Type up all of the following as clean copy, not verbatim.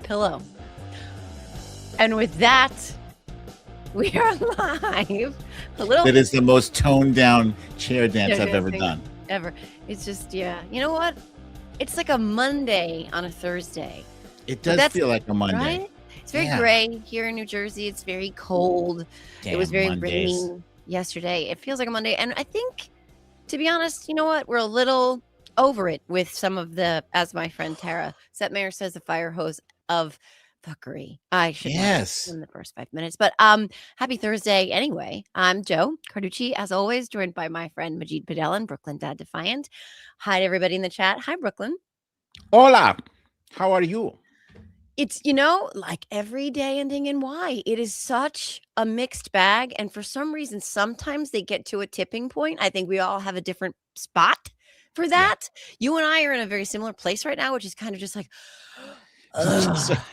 pillow. And with that, we are live. A little That is the most toned down chair dance I've ever dancing done. ever. It's just, yeah. You know what? It's like a Monday on a Thursday. It But does feel like a Monday. right? It's very Yeah. gray here in New Jersey. It's very cold. It was Damn very Mondays. rainy yesterday. It feels like a Monday. And I think, to be honest, you know what? We're a little over it with some of the, as my friend Tara Setmayer says, the fire hose of fuckery. I should not Yes. in the first 5 minutes. But happy Thursday anyway. I'm Joe Carducci, as always, joined by my friend Majid Padel and Brooklyn Dad Defiant. Hi to everybody in the chat. Hi, Brooklyn. Hola. How are you? It's, like every day ending in Y. It is such a mixed bag. And for some reason, sometimes they get to a tipping point. I think we all have a different spot for that. You and I are in a very similar place right now, which is kind of just like,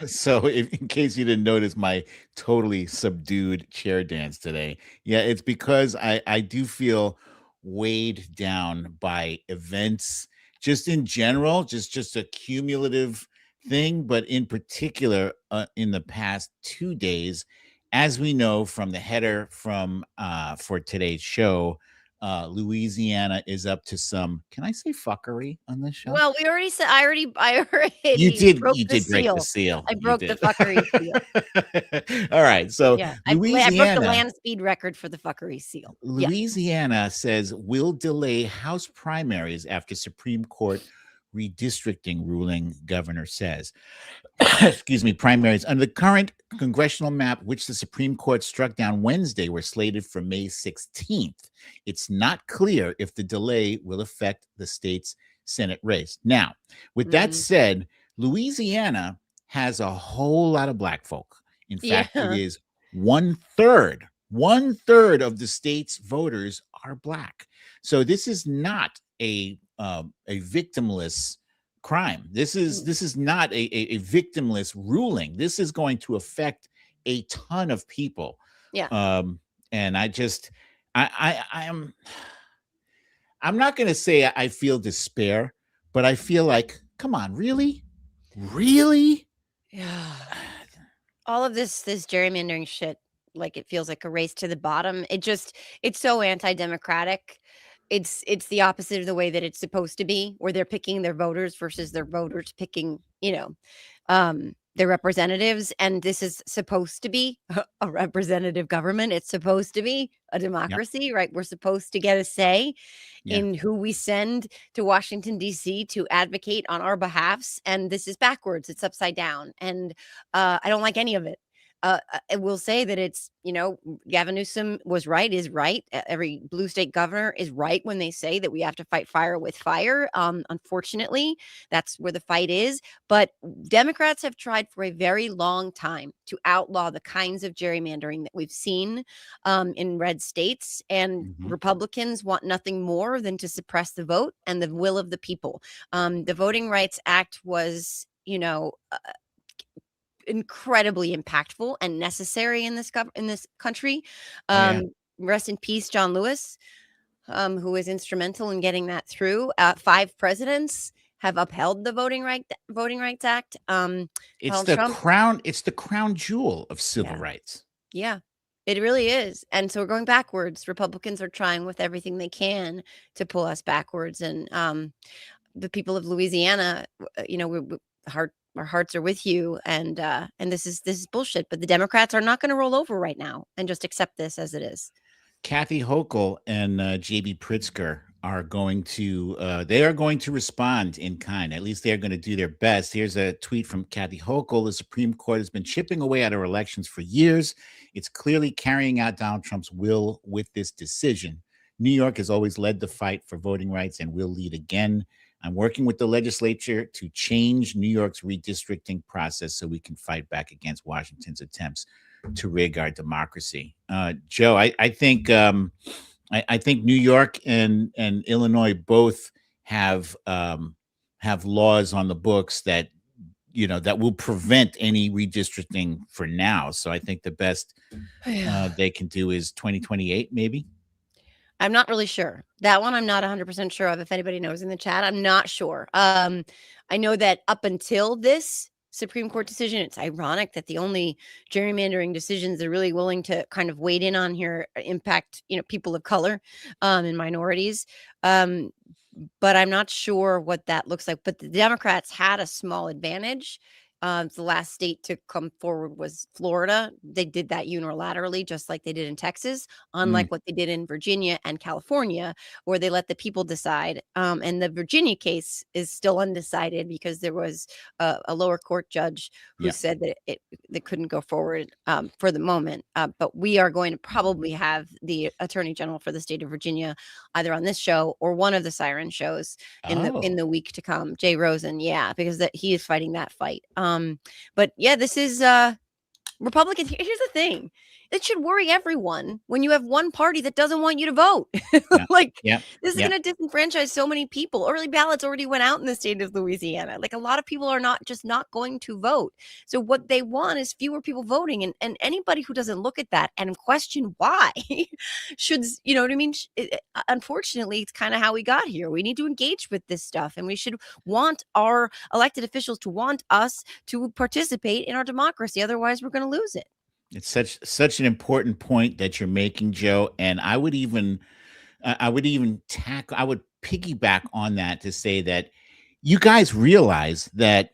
so in case you didn't notice my totally subdued chair dance today, yeah, it's because I do feel weighed down by events just in general, just a cumulative thing, but in particular in the past 2 days, as we know from the header from for today's show, Louisiana is up to some, can I say fuckery on this show? well, we already said, I already broke You the did break the seal. seal. I You broke the did. fuckery seal. All right. So Yeah. I broke the Louisiana, land speed record for the fuckery seal. Yeah. Louisiana says will delay House primaries after Supreme Court redistricting ruling, governor says. Excuse me, primaries under the current congressional map, which the Supreme Court struck down Wednesday, were slated for May 16th. It's not clear if the delay will affect the state's Senate race. Now, with that said, Louisiana has a whole lot of black folk. In fact, it is 1/3 of the state's voters are black. So this is not a victimless crime. This is not a victimless ruling. This is going to affect a ton of people. Yeah. And I'm not going to say I feel despair, but I feel like, come on, really? Yeah. All of this gerrymandering shit, like it feels like a race to the bottom. It's so anti-democratic. It's the opposite of the way that it's supposed to be, where they're picking their voters versus their voters picking, their representatives. And this is supposed to be a representative government. It's supposed to be a democracy, right? We're supposed to get a say in who we send to Washington, D.C. to advocate on our behalfs. And this is backwards. It's upside down. And I don't like any of it. I will say that it's, Gavin Newsom was right, is right. Every blue state governor is right when they say that we have to fight fire with fire. Unfortunately, that's where the fight is. But Democrats have tried for a very long time to outlaw the kinds of gerrymandering that we've seen in red states. And Republicans want nothing more than to suppress the vote and the will of the people. The Voting Rights Act was, incredibly impactful and necessary in this country. Rest in peace, John Lewis, who was instrumental in getting that through. 5 presidents have upheld the Voting Rights Act. It's the crown jewel of civil rights. Yeah, it really is. And so we're going backwards. Republicans are trying with everything they can to pull us backwards. And the people of Louisiana, our hearts are with you, and this is bullshit. But the Democrats are not going to roll over right now and just accept this as it is. Kathy Hochul and J.B. Pritzker are going to respond in kind. At least they're going to do their best. Here's a tweet from Kathy Hochul. The Supreme Court has been chipping away at our elections for years. It's clearly carrying out Donald Trump's will with this decision. New York has always led the fight for voting rights and will lead again. I'm working with the legislature to change New York's redistricting process so we can fight back against Washington's attempts to rig our democracy. Joe, I think New York and Illinois both have laws on the books that will prevent any redistricting for now. So I think the best they can do is 2028, maybe. I'm not really sure. That one I'm not 100% sure of. If anybody knows in the chat, I'm not sure. I know that up until this, Supreme Court decision. It's ironic that the only gerrymandering decisions they're really willing to kind of wade in on here impact, people of color, and minorities. Um, but I'm not sure what that looks like. But the Democrats had a small advantage. The last state to come forward was Florida. They did that unilaterally, just like they did in Texas, Mm, unlike what they did in Virginia and California, where they let the people decide. And the Virginia case is still undecided because there was a lower court judge who yeah. said that they couldn't go forward for the moment. But we are going to probably have the Attorney General for the state of Virginia either on this show or one of the siren shows in Oh, the week to come. Jay Rosen, yeah, because he is fighting that fight. But yeah, this is Republicans. Here's the thing. It should worry everyone when you have one party that doesn't want you to vote. yeah, Like, yeah, this is yeah. going to disenfranchise so many people. Early ballots already went out in the state of Louisiana. Like, a lot of people are not going to vote. So what they want is fewer people voting. And anybody who doesn't look at that and question why should, you know what I mean? Unfortunately, it's kind of how we got here. We need to engage with this stuff, and we should want our elected officials to want us to participate in our democracy. Otherwise, we're going to lose it. It's such an important point that you're making, Joe. And I would piggyback on that to say that you guys realize that,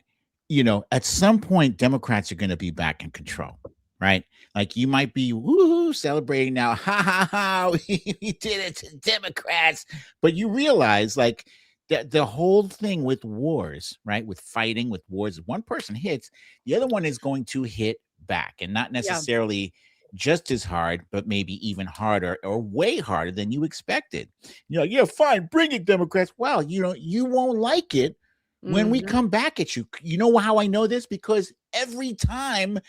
at some point Democrats are going to be back in control, right? Like, you might be woohoo celebrating now, ha ha ha, we did it to Democrats, but you realize, like, the whole thing with wars, right? With fighting, with wars, if one person hits, the other one is going to hit back, and not Yeah. necessarily just as hard, but maybe even harder or way harder than you expected. Yeah, fine, bring it, Democrats. Well, you won't like it when we Hmm. come back at you. You know how I know this? Because every time,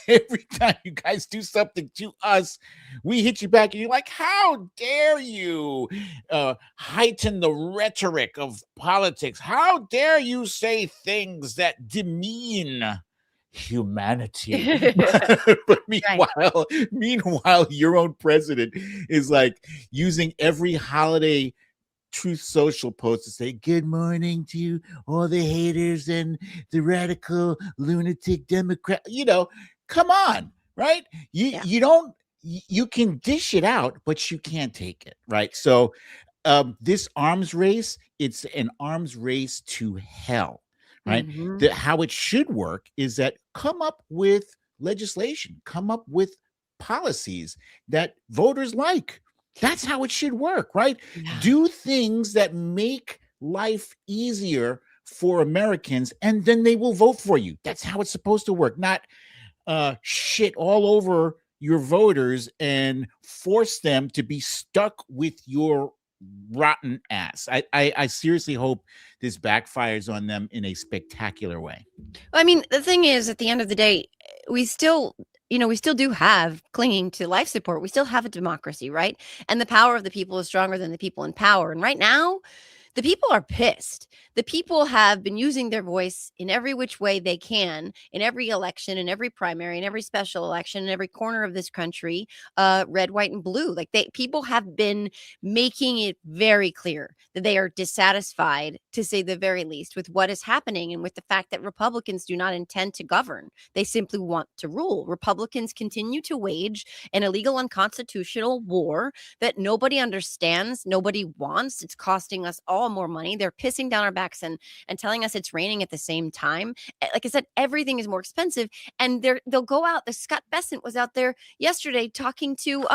every time you guys do something to us, we hit you back, and you're like, how dare you heighten the rhetoric of politics? How dare you say things that demean humanity? But Right. meanwhile, your own president is like using every holiday Truth Social post to say good morning to all the haters and the radical lunatic Democrat. Come on, right? You Yeah. you don't you can dish it out, but you can't take it, right? So, this arms race, it's an arms race to hell, right? Hmm. How it should work is that come up with legislation, come up with policies that voters like. That's how it should work, right? Yeah. Do things that make life easier for Americans, and then they will vote for you. That's how it's supposed to work, not shit all over your voters and force them to be stuck with your rotten ass. I seriously hope this backfires on them in a spectacular way. I mean, the thing is, at the end of the day, we still, we still do have clinging to life support. We still have a democracy, right? And the power of the people is stronger than the people in power. And right now, the people are pissed. The people have been using their voice in every which way they can, in every election, in every primary, in every special election, in every corner of this country, red, white, and blue. Like, people have been making it very clear that they are dissatisfied, to say the very least, with what is happening and with the fact that Republicans do not intend to govern. They simply want to rule. Republicans continue to wage an illegal, unconstitutional war that nobody understands, nobody wants. It's costing us all more money. They're pissing down our backs and telling us it's raining at the same time. Like I said, everything is more expensive, and they'll go out. The Scott Bessent was out there yesterday talking to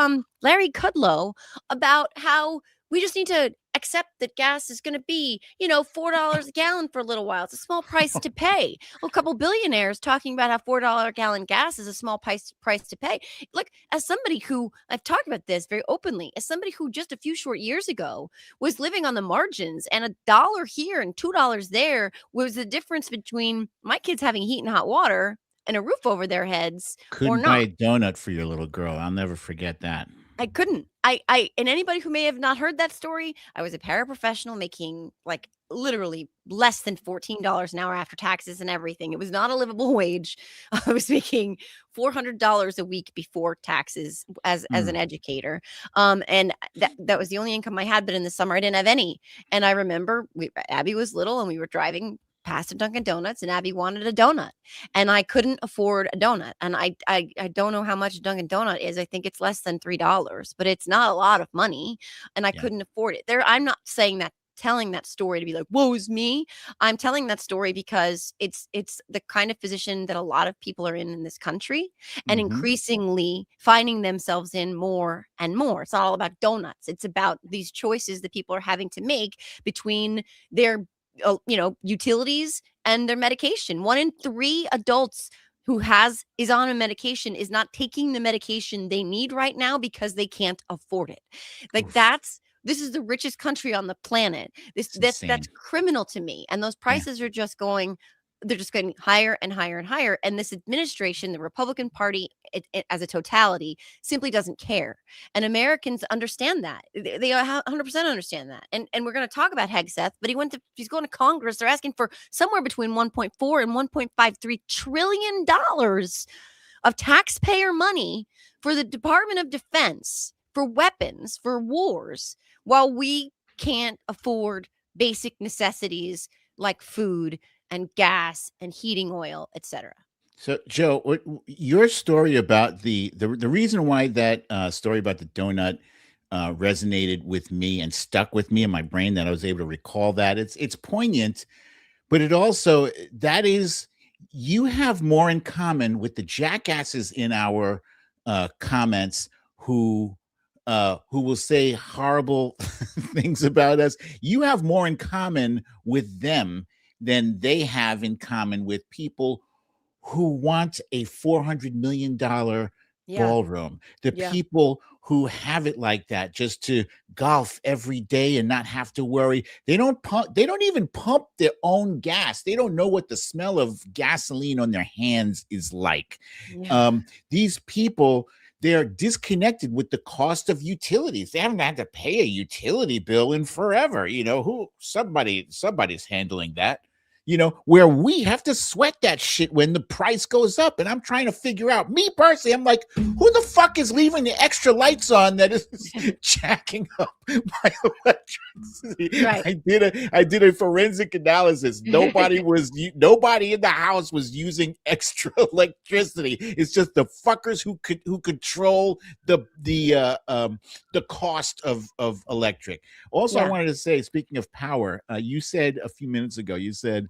Larry Kudlow about how we just need to accept that gas is going to be, $4 a gallon for a little while. It's a small price to pay. A couple billionaires talking about how $4 a gallon gas is a small price to pay. Look, as somebody who, I've talked about this very openly, as somebody who just a few short years ago was living on the margins, and $1 here and $2 there was the difference between my kids having heat and hot water and a roof over their heads or Couldn't buy not. a donut for your little girl. I'll never forget that. I couldn't. And anybody who may have not heard that story, I was a paraprofessional making, like, literally less than $14 an hour after taxes and everything. It was not a livable wage. I was making $400 a week before taxes as Mm. an educator. And that was the only income I had. But in the summer, I didn't have any. And I remember Abby was little, and we were driving past a Dunkin' Donuts, and Abby wanted a donut, and I couldn't afford a donut, and I don't know how much a Dunkin' Donut is. I think it's less than $3, but it's not a lot of money, and I Yeah. couldn't afford it. I'm not saying that, telling that story to be like, "Woe is me." I'm telling that story because it's the kind of position that a lot of people are in this country, and Mhm. increasingly finding themselves in more and more. It's not all about donuts. It's about these choices that people are having to make between their utilities and their medication. 1 in 3 adults who has is on a medication is not taking the medication they need right now because they can't afford it. Like, Oof. this is the richest country on the planet. It's That's insane. criminal to me. And those Yeah. prices are just going, they're just getting higher and higher and higher. And this administration, the Republican Party, as a totality, simply doesn't care. And Americans understand that. They 100% understand that. And we're going to talk about Hegseth, but he's going to Congress. They're asking for somewhere between 1.4 and 1.53 trillion dollars of taxpayer money for the Department of Defense, for weapons, for wars, while we can't afford basic necessities like food and gas and heating oil, etc. So, Joe, your story about the reason why that story about the donut resonated with me and stuck with me in my brain, that I was able to recall that, it's poignant, but it also, that is, you have more in common with the jackasses in our comments who will say horrible things about us. You have more in common with them than they have in common with people who want a $400 million Yeah. ballroom, the Yeah. people who have it like that just to golf every day and not have to worry. They don't even pump their own gas. They don't know what the smell of gasoline on their hands is like. Yeah. These people, they're disconnected with the cost of utilities. They haven't had to pay a utility bill in forever. Who somebody's handling that. Where we have to sweat that shit when the price goes up. And I'm trying to figure out, me personally, I'm like, who the fuck is leaving the extra lights on that is jacking up my electricity? Right. I did a forensic analysis. Nobody in the house was using extra electricity. It's just the fuckers who control the cost of electric. Also, I Yeah. wanted to say, speaking of power, you said a few minutes ago, you said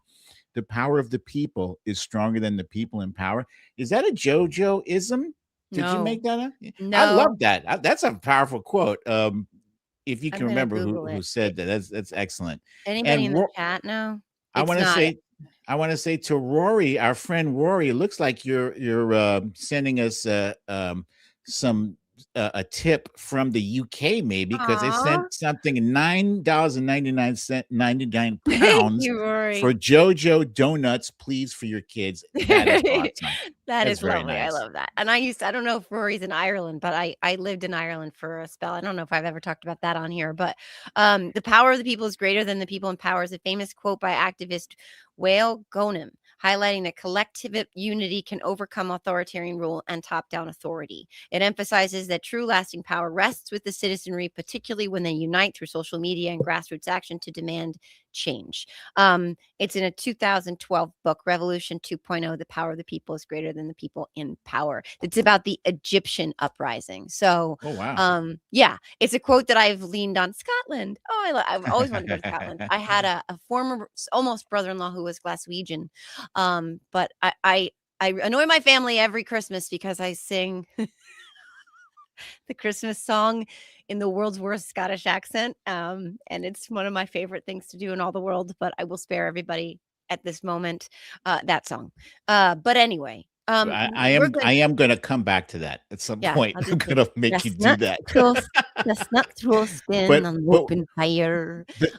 the power of the people is stronger than the people in power. Is that a JoJo-ism? Did you No. make that up? I No. love that. That's a powerful quote. If you I'm can gonna remember Google who it. said that, that's excellent. Anybody And in the chat know? I It's want to not. say, I want to say to Rory, our friend Rory, it looks like you're sending us some a tip from the UK, maybe, because they Aw. sent something, $9.99, 99 Thank pounds you, for Rory. JoJo donuts, please, for your kids. That is awesome. That That's is very lovely, I nice. love that, and I don't know if Rory's in Ireland, but I lived in Ireland for a spell. I don't know if I've ever talked about that on here, but, "The power of the people is greater than the people in power," is a famous quote by activist Wael Gonim, highlighting that collective unity can overcome authoritarian rule and top-down authority. It emphasizes that true lasting power rests with the citizenry, particularly when they unite through social media and grassroots action to demand change. It's in a 2012 book, Revolution 2.0, The Power of the People is Greater Than the People in Power. It's about the Egyptian uprising. So, Oh, wow. yeah, it's a quote that I've leaned on. Scotland. Oh, I've always wanted to go to Scotland. I had a former almost brother-in-law who was Glaswegian. But I annoy my family every Christmas because I sing the Christmas song in the world's worst Scottish accent. And it's one of my favorite things to do in all the world, but I will spare everybody at this moment that song. But anyway, we're I going, am gonna come back to that at some yeah, point. I'll I'm just say gonna make you do chestnuts that. toast, chestnuts roasting but on but open fire. the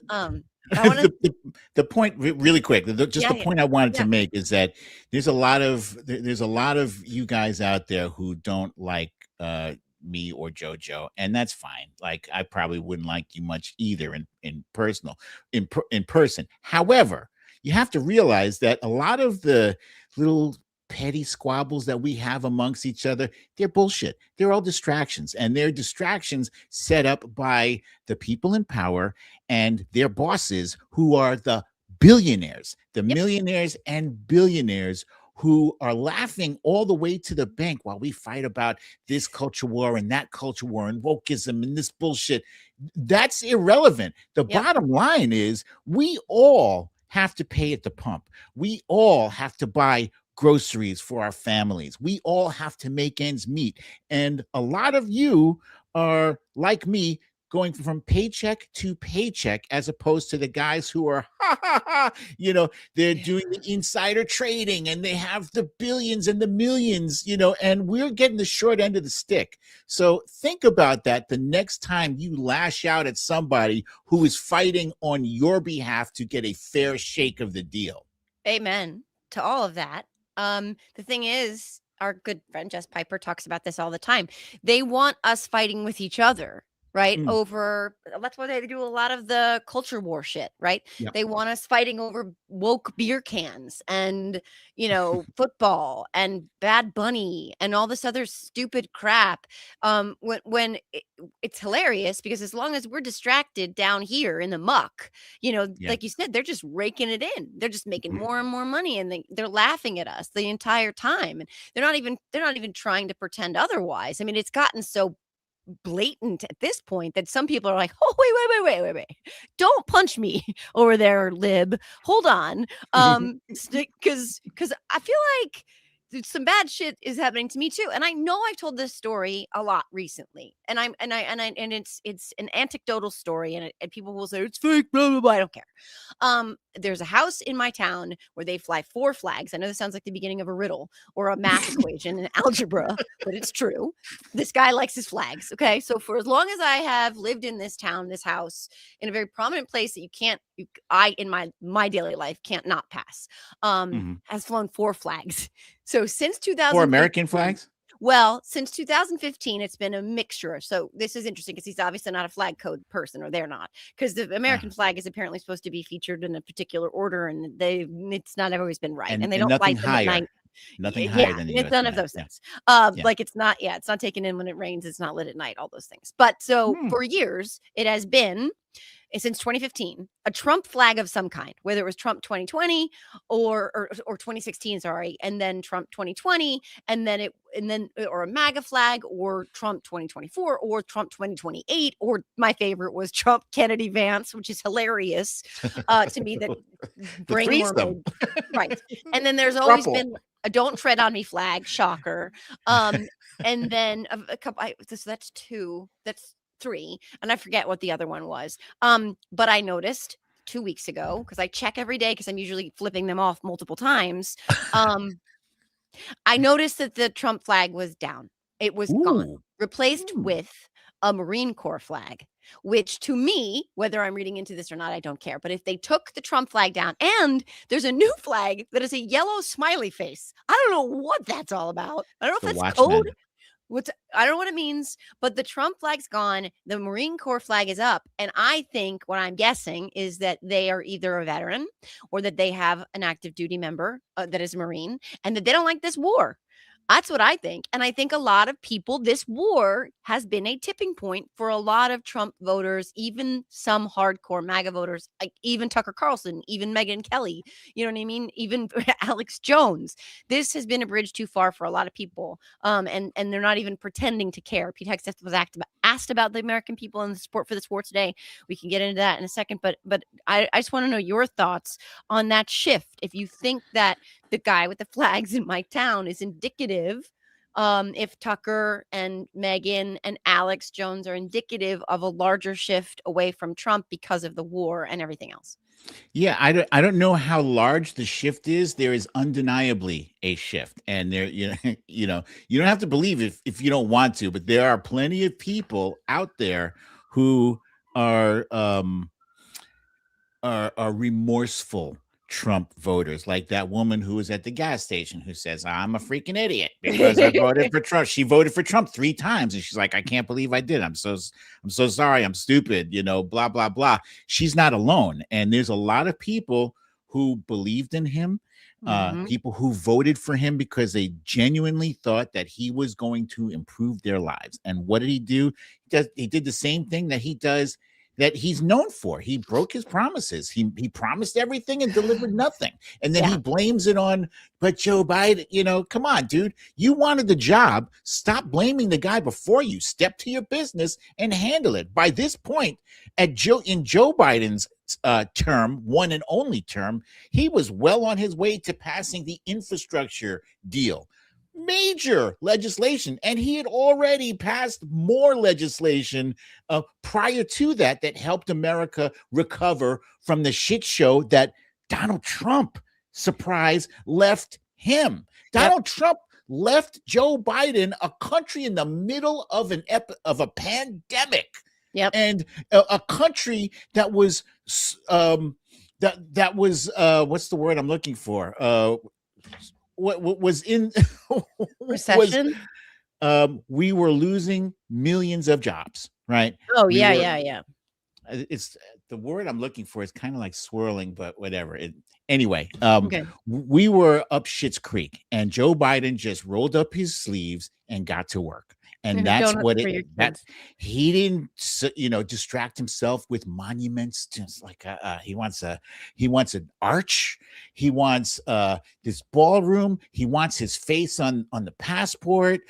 I want to, the point, really quick, just yeah, the yeah, point I wanted to yeah. make is that there's a lot of you guys out there who don't like me or JoJo, and that's fine. Like, I probably wouldn't like you much either in person. However, you have to realize that a lot of the little petty squabbles that we have amongst each other, they're bullshit. They're all distractions, and they're distractions set up by the people in power and their bosses, who are the billionaires, the Yep. millionaires and billionaires who are laughing all the way to the bank while we fight about this culture war and that culture war and wokeism and this bullshit. That's irrelevant. The Yep. bottom line is we all have to pay at the pump. We all have to buy groceries for our families. We all have to make ends meet. And a lot of you are like me, going from paycheck to paycheck, as opposed to the guys who are they're doing the insider trading and they have the billions and the millions, and we're getting the short end of the stick. So think about that the next time you lash out at somebody who is fighting on your behalf to get a fair shake of the deal. Amen to all of that. The thing is, our good friend Jess Piper talks about this all the time. They want us fighting with each other, right? Mm, Over that's why they do a lot of the culture war shit, right? yep. They want us fighting over woke beer cans and, football and Bad Bunny and all this other stupid crap. It's hilarious because as long as we're distracted down here in the muck, Yeah. like you said, they're just raking it in. They're just making Mhm. more and more money, and they're laughing at us the entire time. And they're not even trying to pretend otherwise. I mean, it's gotten so blatant at this point that some people are like, "Oh, wait. Don't punch me over there, lib. Hold on." Because I feel like some bad shit is happening to me too. And I know I've told this story a lot recently. And it's an anecdotal story, and people will say it's fake, blah blah blah. I don't care. There's a house in my town where they fly 4 flags. I know this sounds like the beginning of a riddle or a math equation in algebra, but it's true. This guy likes his flags. Okay. So for as long as I have lived in this town, this house, in a very prominent place that I in my daily life can't not pass, Mhm. has flown 4 flags. So since For American 2015, flags? well, since 2015, it's been a mixture. So this is interesting because he's obviously not a flag code person, or they're not, because the Uh, American flag is apparently supposed to be featured in a particular order, and it's not always been right, and they and don't nothing light them at higher. night. Nothing higher Yeah, than the it's US none of flag. those Yeah. things. Yeah. Like it's not taken in when it rains. It's not lit at night. All those things. But so Hmm. for years, it has been since 2015 a Trump flag of some kind, whether it was Trump 2020 or 2016, sorry, and then Trump 2020, and then or a MAGA flag, or Trump 2024, or Trump 2028, or my favorite was Trump Kennedy Vance, which is hilarious to me that The bring more threesome. mid, right. And then there's always Thruple. been a "Don't Tread on Me" flag, shocker. Um, and then a couple. So that's two. That's three, and I forget what the other one was. But I noticed 2 weeks ago, because I check every day because I'm usually flipping them off multiple times. Um, I noticed that the Trump flag was down. It was gone, Ooh. replaced Ooh. with a Marine Corps flag, which to me, whether I'm reading into this or not, I don't care. But if they took the Trump flag down, and there's a new flag that is a yellow smiley face, I don't know what that's all about. I don't know It's if the that's code. Watchmen. I don't know what it means, but the Trump flag's gone. The Marine Corps flag is up. And I think what I'm guessing is that they are either a veteran or that they have an active duty member that is a Marine, and that they don't like this war. That's what I think. And I think a lot of people, this war has been a tipping point for a lot of Trump voters, even some hardcore MAGA voters, like even Tucker Carlson, even Megyn Kelly, you know what I mean? Even Alex Jones. This has been a bridge too far for a lot of people. And they're not even pretending to care. Pete Hegseth was asked about the American people and the support for this war today. We can get into that in a second, but I just want to know your thoughts on that shift. If you think that the guy with the flags in my town is indicative, if Tucker and Megan and Alex Jones are indicative of a larger shift away from Trump because of the war and everything else. Yeah, I don't know how large the shift is. There is undeniably a shift. And there, you don't have to believe if you don't want to, but there are plenty of people out there who are are remorseful Trump voters, like that woman who was at the gas station who says, "I'm a freaking idiot because I voted for Trump." She voted for Trump 3 times, and she's like, "I can't believe I did. I'm so sorry. I'm stupid." Blah blah blah. She's not alone, and there's a lot of people who believed in him. Mhm. People who voted for him because they genuinely thought that he was going to improve their lives. And what did he do? He did the same thing that he does that he's known for. He broke his promises. He promised everything and delivered nothing. And then he Yeah. blames it on, but Joe Biden, come on, dude. You wanted the job. Stop blaming the guy before you. Step to your business and handle it. By this point, in Joe Biden's term, one and only term, he was well on his way to passing the infrastructure deal, major legislation, and he had already passed more legislation prior to that helped America recover from the shit show that Donald Trump, surprise, left him. Yep. Donald Trump left Joe Biden, a country in the middle of a pandemic, Yep. and a country that was that was what's the word I'm looking for? What was in was Recession. we were losing millions of jobs, right? Oh, We yeah, were. yeah, yeah. It's the word I'm looking for is kind of like swirling, but whatever. Anyway, Okay. we were up Shit's Creek, and Joe Biden just rolled up his sleeves and got to work. And that's Donuts what for your that kids. he didn't, distract himself with monuments. Just like he wants an arch. He wants this ballroom. He wants his face on the passport.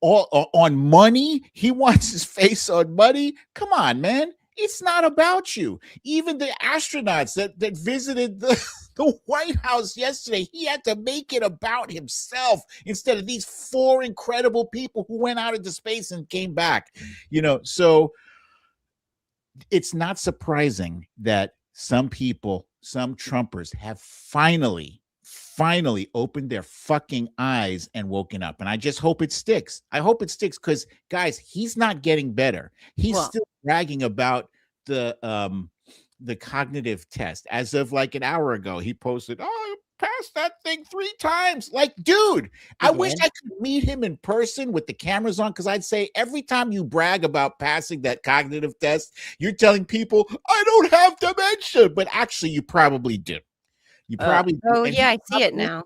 All on money. He wants his face on money. Come on, man. It's not about you. Even the astronauts that visited the White House yesterday, he had to make it about himself instead of these four incredible people who went out into space and came back. So it's not surprising that some people, some Trumpers, have finally opened their fucking eyes and woken up. And I just hope it sticks. I hope it sticks because, guys, he's not getting better. He's Well, still bragging about the cognitive test. As of like an hour ago, he posted, "Oh, I passed that thing 3 times." Like, dude, he I wish did. I could meet him in person with the cameras on, because I'd say every time you brag about passing that cognitive test, you're telling people, "I don't have dementia," but actually you probably do. You probably do. Oh, And yeah, I see it now.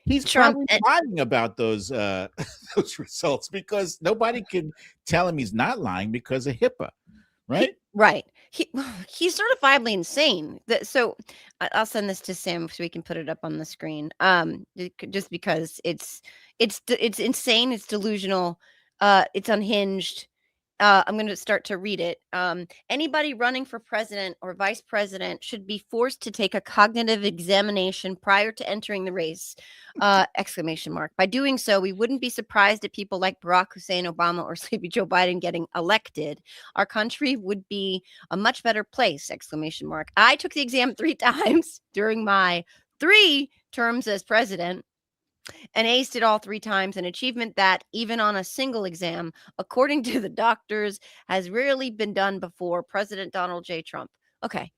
he's Trump probably lying about those those results, because nobody can tell him he's not lying because of HIPAA, right? Right. He's certifiably insane. So I'll send this to Sam so we can put it up on the screen. Just because it's insane, it's delusional, it's unhinged. I'm going to start to read it. Anybody running for president or vice president should be forced to take a cognitive examination prior to entering the race! Exclamation mark. By doing so, we wouldn't be surprised at people like Barack Hussein Obama or Sleepy Joe Biden getting elected. Our country would be a much better place! Exclamation mark. I took the exam 3 times during my 3 terms as president and aced it all 3 times, an achievement that, even on a single exam, according to the doctors, has rarely been done before. President Donald J. Trump. Okay.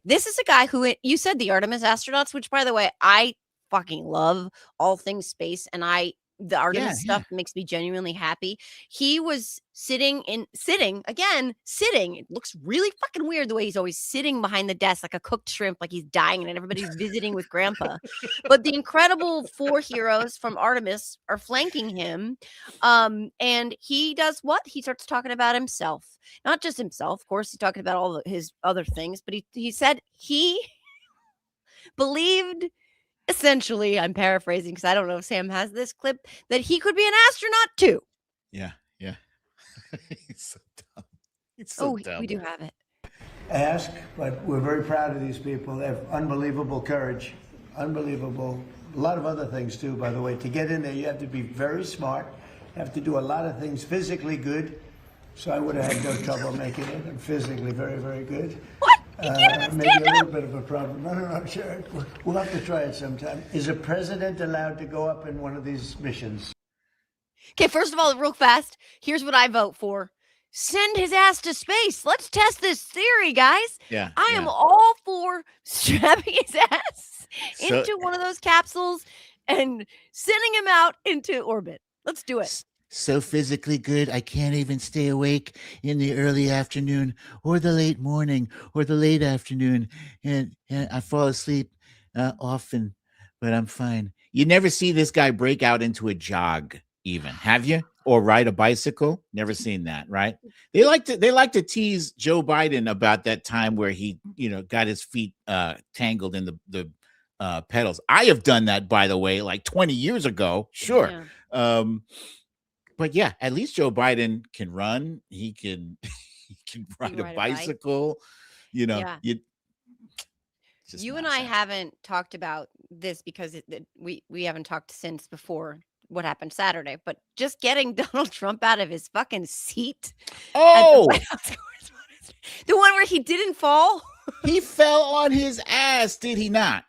This is a guy who, you said the Artemis astronauts, which, by the way, I fucking love all things space, and the Yeah, Artemis yeah. stuff makes me genuinely happy. He was sitting. It looks really fucking weird the way he's always sitting behind the desk like a cooked shrimp, like he's dying and everybody's visiting with grandpa. But the incredible 4 heroes from Artemis are flanking him. And he does what? He starts talking about himself. Not just himself, of course, he's talking about all his other things, but he said he believed, essentially, I'm paraphrasing because I don't know if Sam has this clip, that he could be an astronaut too. Yeah, yeah. He's so dumb. He's so Oh, we dumb. do have it. Ask, but we're very proud of these people. They have unbelievable courage, unbelievable. A lot of other things too, by the way. To get in there, you have to be very smart. You have to do a lot of things physically good. So I would have had no trouble making it. I'm physically very, very good. What? You can't even Maybe stand a up. little bit of a problem. No, sure. We'll have to try it sometime. Is a president allowed to go up in one of these missions? Okay, first of all, real fast, here's what I vote for. Send his ass to space. Let's test this theory, guys. Yeah, I am yeah. all for strapping his ass So- into one of those capsules and sending him out into orbit. Let's do it. So physically good, I can't even stay awake in the early afternoon or the late morning or the late afternoon, and I fall asleep often, but I'm fine. You never see this guy break out into a jog. even. Have you? Or ride a bicycle? Never seen that, right? They like to tease Joe Biden about that time where he, got his feet tangled in the pedals. I have done that, by the way, like 20 years ago. Sure. Yeah. But yeah, at least Joe Biden can run. He can he can ride a ride a bike. bicycle. Yeah. Just You and I nonsense. haven't talked about this because we haven't talked since before what happened Saturday, but just getting Donald Trump out of his fucking seat at the Oh, White House Correspondents', the one where he didn't fall. he fell on his ass, did he not?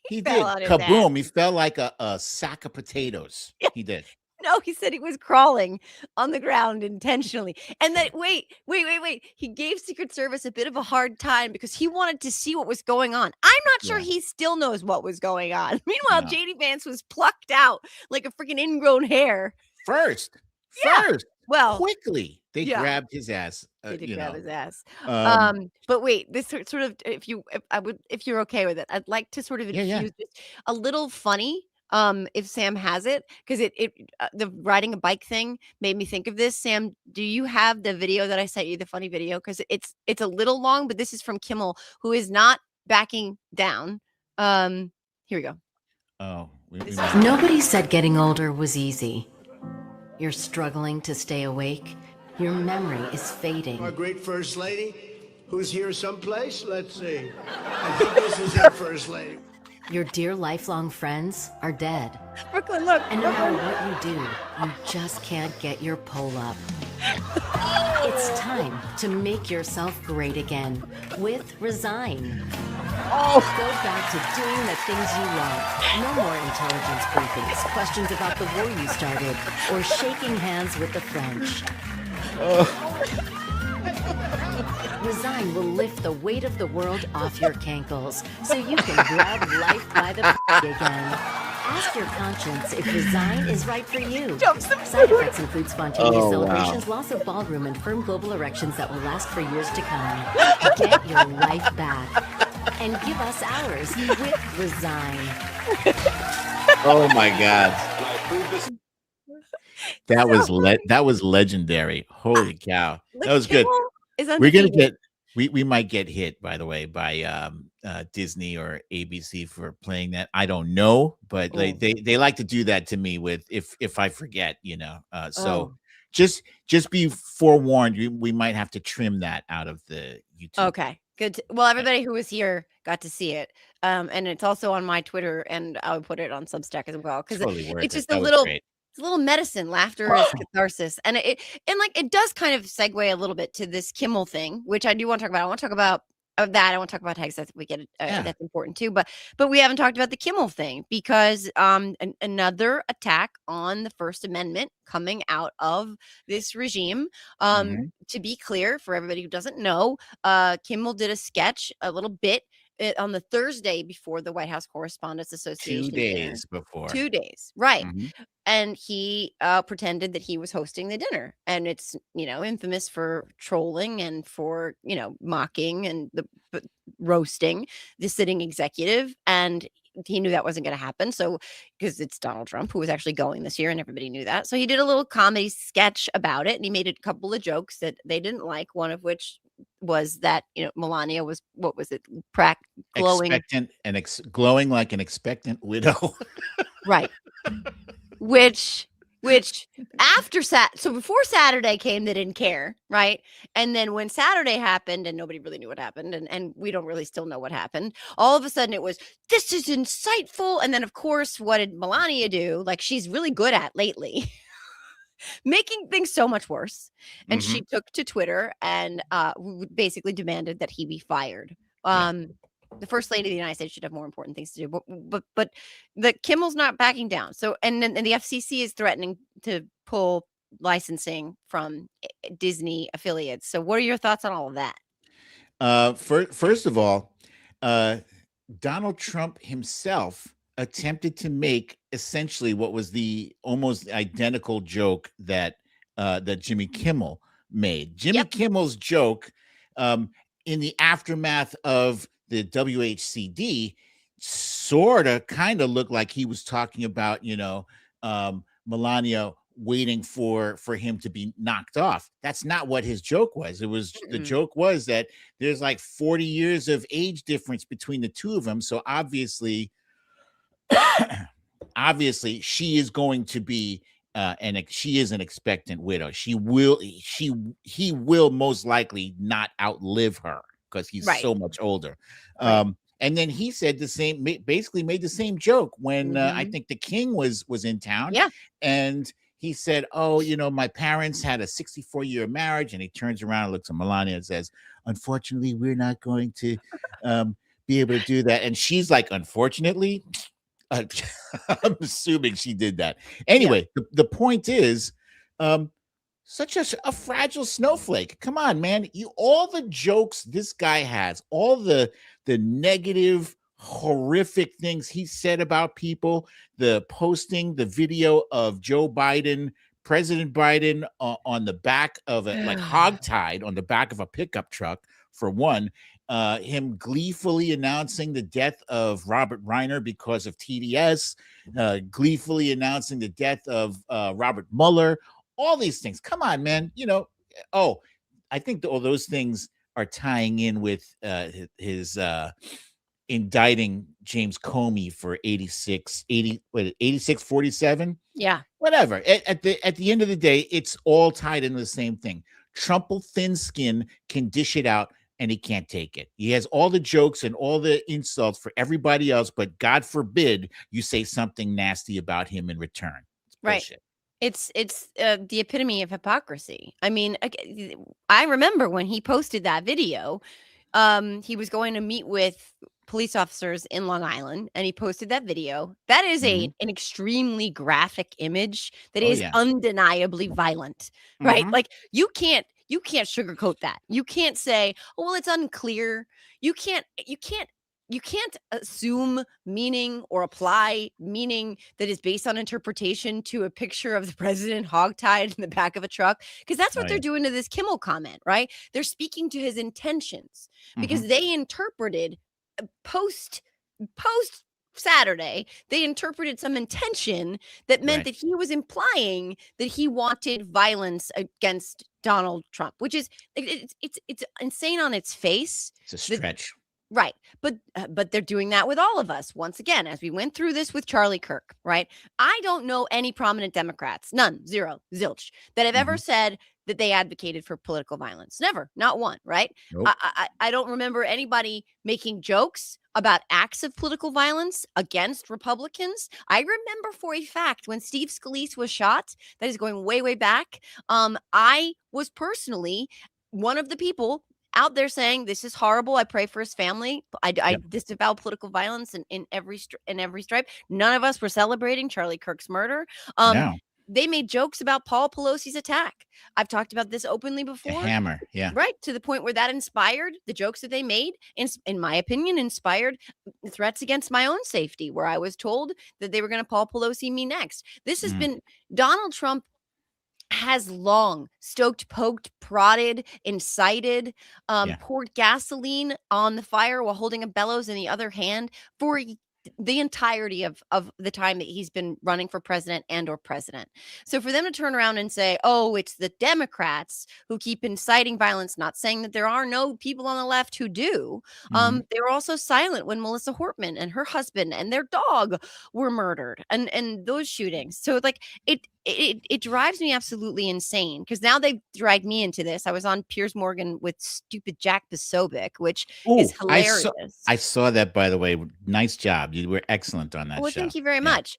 He fell did. on his Kaboom. ass. He fell like a sack of potatoes. Yeah. He did. No, he said he was crawling on the ground intentionally. And then wait. He gave Secret Service a bit of a hard time because he wanted to see what was going on. I'm not sure Yeah. he still knows what was going on. Meanwhile, No. JD Vance was plucked out like a freaking ingrown hair. First. Yeah. Well, Quickly. They yeah. grabbed his ass. He did grab his ass. Um, But wait, this sort of if you're okay with it, I'd like to sort of Yeah, yeah. infuse this a little funny. If Sam has it, because the riding a bike thing made me think of this. Sam, do you have the video that I sent you, the funny video? Because it's a little long, but this is from Kimmel, who is not backing down. Here we go. Oh, Nobody said getting older was easy. You're struggling to stay awake. Your memory is fading. Our great First Lady, who's here someplace. Let's see. I think this is our First Lady. Your dear lifelong friends are dead. Brooklyn, look. And no matter what you do, you just can't get your pull up. It's time to make yourself great again with Resign. Go back to doing the things you love. No more intelligence briefings, questions about the war you started, or shaking hands with the French. Resign will lift the weight of the world off your cankles so you can grab life by the again. Ask your conscience if Resign is right for you. Side effects include spontaneous celebrations, loss of ballroom, and firm global erections that will last for years to come. Get your life back and give us ours with Resign. Oh my God. That was legendary. Holy cow. That was good. We're gonna get we might get hit, by the way, by Disney or ABC for playing that. I don't know, but they like to do that to me with if I forget, so just be forewarned, we might have to trim that out of the YouTube. Okay, good. Well, everybody who was here got to see it, and it's also on my Twitter, and I would put it on Substack as well because Totally worth it's just it. a little. It's a little medicine. Laughter is catharsis, and it does kind of segue a little bit to this Kimmel thing, which I do want to talk about. I want to talk about that. I want to talk about Hegs. I think we get that's important too. But we haven't talked about the Kimmel thing because another attack on the First Amendment coming out of this regime. To be clear, for everybody who doesn't know, Kimmel did a sketch, a little bit. On the Thursday before the White House Correspondents Association 2 days before. 2 days, right. And he pretended that he was hosting the dinner, and it's infamous for trolling and for mocking and roasting the sitting executive, and he knew that wasn't going to happen. So because it's Donald Trump who was actually going this year, and everybody knew that, so he did a little comedy sketch about it, and he made a couple of jokes that they didn't like, one of which was that Melania was, what was it, glowing expectant and glowing like an expectant widow. Right. which after so before Saturday came, they didn't care, right? And then when Saturday happened and nobody really knew what happened, and we don't really still know what happened, all of a sudden it was, this is insightful. And then of course, what did Melania do, like she's really good at lately? Making things so much worse. And she took to Twitter and basically demanded that he be fired. The First Lady of the United States should have more important things to do, but the Kimmel's not backing down. So and the FCC is threatening to pull licensing from Disney affiliates. So what are your thoughts on all of that? First of all, Donald Trump himself attempted to make essentially what was the almost identical joke that Jimmy Kimmel made. Jimmy Kimmel's joke in the aftermath of the WHCD sort of kind of looked like he was talking about, Melania waiting for him to be knocked off. That's not what his joke was. It was the Mm-mm. joke was that there's like 40 years of age difference between the two of them. So obviously, obviously, she is going to be she is an expectant widow. He will most likely not outlive her because he's Right. so much older. Right. And then he said the same, basically made the same joke when I Mhm. think the king was in town, Yeah. and he said, "Oh, my parents had a 64-year marriage," and he turns around and looks at Melania and says, "Unfortunately, we're not going to be able to do that." And she's like, "Unfortunately." Uh, I'm assuming she did that. Yeah. Anyway, the point is, um, such a fragile snowflake. Come on, man. All the jokes this guy has, all the negative, horrific things he said about people, the posting the video of Joe Biden, President Biden, on the back of a like hogtied on the back of a pickup truck, for one. Him gleefully announcing the death of Robert Reiner because of TDS, gleefully announcing the death of Robert Mueller, all these things. Come on, man. Oh, I think all those things are tying in with his indicting James Comey for 8647. Yeah. Whatever. At the end of the day, it's all tied into the same thing. Trump will thin skin, can dish it out, and he can't take it. He has all the jokes and all the insults for everybody else, but God forbid you say something nasty about him in return. It's Right. bullshit. It's the epitome of hypocrisy. I mean, I remember when he posted that video. He was going to meet with police officers in Long Island, and he posted that video. That is Mhm. an extremely graphic image that Oh is yeah. undeniably violent, right? Mhm. Like you can't sugarcoat that. You can't say, "Oh, well, it's unclear." You can't assume meaning or apply meaning that is based on interpretation to a picture of the president hogtied in the back of a truck, because that's Oh what they're yeah. doing to this Kimmel comment, right? They're speaking to his intentions because Mhm. they interpreted post post Saturday, they interpreted some intention that meant Right. that he was implying that he wanted violence against Donald Trump, which is it's insane on its face. It's a That stretch. Right. But they're doing that with all of us. Once again, as we went through this with Charlie Kirk, right? I don't know any prominent Democrats, none, zero, zilch, that have ever Mhm. said that they advocated for political violence. Never, not one, right? Nope. I don't remember anybody making jokes about acts of political violence against Republicans. I remember for a fact when Steve Scalise was shot, that is going way, way back. I was personally one of the people out there saying this is horrible. I pray for his family. I Yep. disavow political violence in every stripe. None of us were celebrating Charlie Kirk's murder. Um, No. they made jokes about Paul Pelosi's attack. I've talked about this openly A before. hammer. Yeah. Right, to the point where that inspired the jokes that they made, in my opinion, inspired threats against my own safety, where I was told that they were going to Paul Pelosi me next. This has Mm. been Donald Trump has long stoked, poked, prodded, incited, Yeah. poured gasoline on the fire while holding a bellows in the other hand for the entirety of the time that he's been running for president and or president. So for them to turn around and say, "Oh, it's the Democrats who keep inciting violence," not saying that there are no people on the left who do. Mhm. They were also silent when Melissa Hortman and her husband and their dog were murdered, and those shootings. So like it drives me absolutely insane because now they've dragged me into this. I was on Piers Morgan with stupid Jack Posobiec, which is Oh, hilarious. I saw that, by the way. Nice job. You were excellent on that Well, show. thank you very Yeah. much.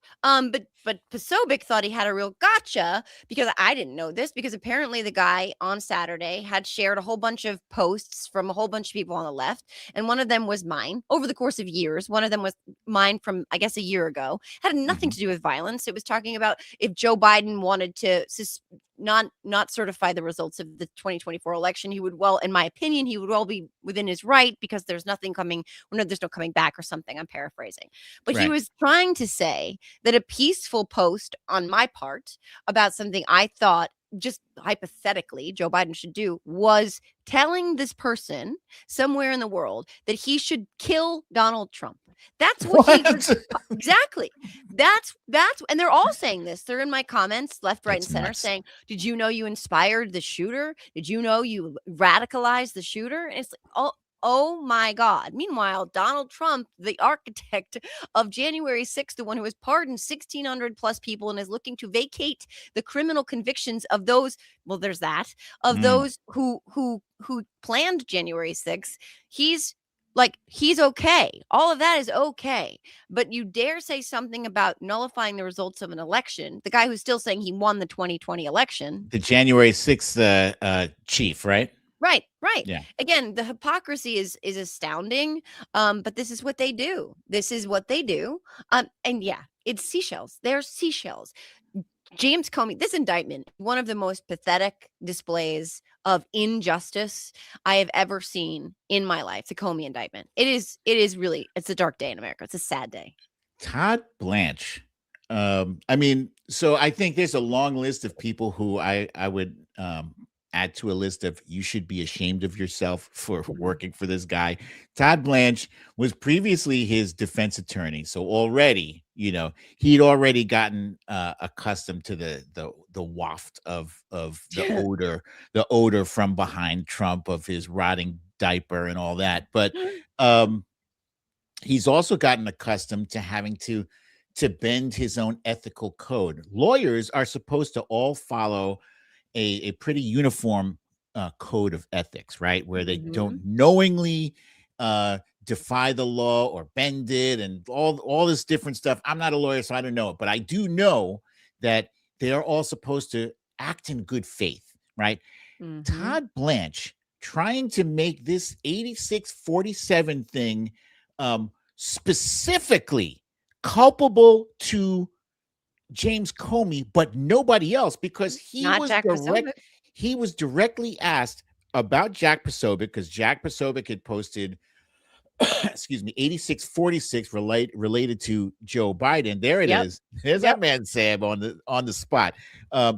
But Posobiec thought he had a real gotcha because I didn't know this, because apparently the guy on Saturday had shared a whole bunch of posts from a whole bunch of people on the left, and one of them was mine over the course of years. One of them was mine from, I guess, a year ago. Had nothing Mhm. to do with violence. It was talking about if Joe Biden wanted to not certify the results of the 2024 election, he would, well, in my opinion, he would well be within his right because there's nothing coming, no, there's no coming back or something. I'm paraphrasing. But he Right. was trying to say that a peaceful post on my part about something I thought, just hypothetically, Joe Biden should do was telling this person somewhere in the world that he should kill Donald Trump. That's what he was. What? Exactly. That's and they're all saying this. They're in my comments, left, right, and That's center, nuts. saying, "Did you know you inspired the shooter? Did you know you radicalized the shooter?" And it's like, oh my God. Meanwhile, Donald Trump, the architect of January 6th, the one who has pardoned 1,600 plus people and is looking to vacate the criminal convictions of those, well, there's that, of Mm. those who planned January 6th. He's okay. All of that is okay. But you dare say something about nullifying the results of an election, the guy who's still saying he won the 2020 election. The January 6th chief, right? Right, right. Yeah. Again, the hypocrisy is astounding. But this is what they do. This is what they do. And yeah, it's seashells. They're seashells. James Comey, this indictment, one of the most pathetic displays of injustice I have ever seen in my life. The Comey indictment. It is really, it's a dark day in America. It's a sad day. Todd Blanche. I mean, so I think there's a long list of people who I would add to a list of you should be ashamed of yourself for working for this guy. Todd Blanche was previously his defense attorney, so already, he'd already gotten accustomed to the waft of the odor from behind Trump of his rotting diaper and all that. But he's also gotten accustomed to having to bend his own ethical code. Lawyers are supposed to all follow a pretty uniform code of ethics, right? Where they don't knowingly defy the law or bend it and all this different stuff. I'm not a lawyer, so I don't know it, but I do know that they are all supposed to act in good faith, right? Todd Blanche trying to make this 86-47 thing specifically culpable to James Comey, but nobody else, because he was directly asked about Jack Posobiec, because Jack Posobiec had posted, excuse me, 86-46 related to Joe Biden. There it is. There's that man Sam on the spot.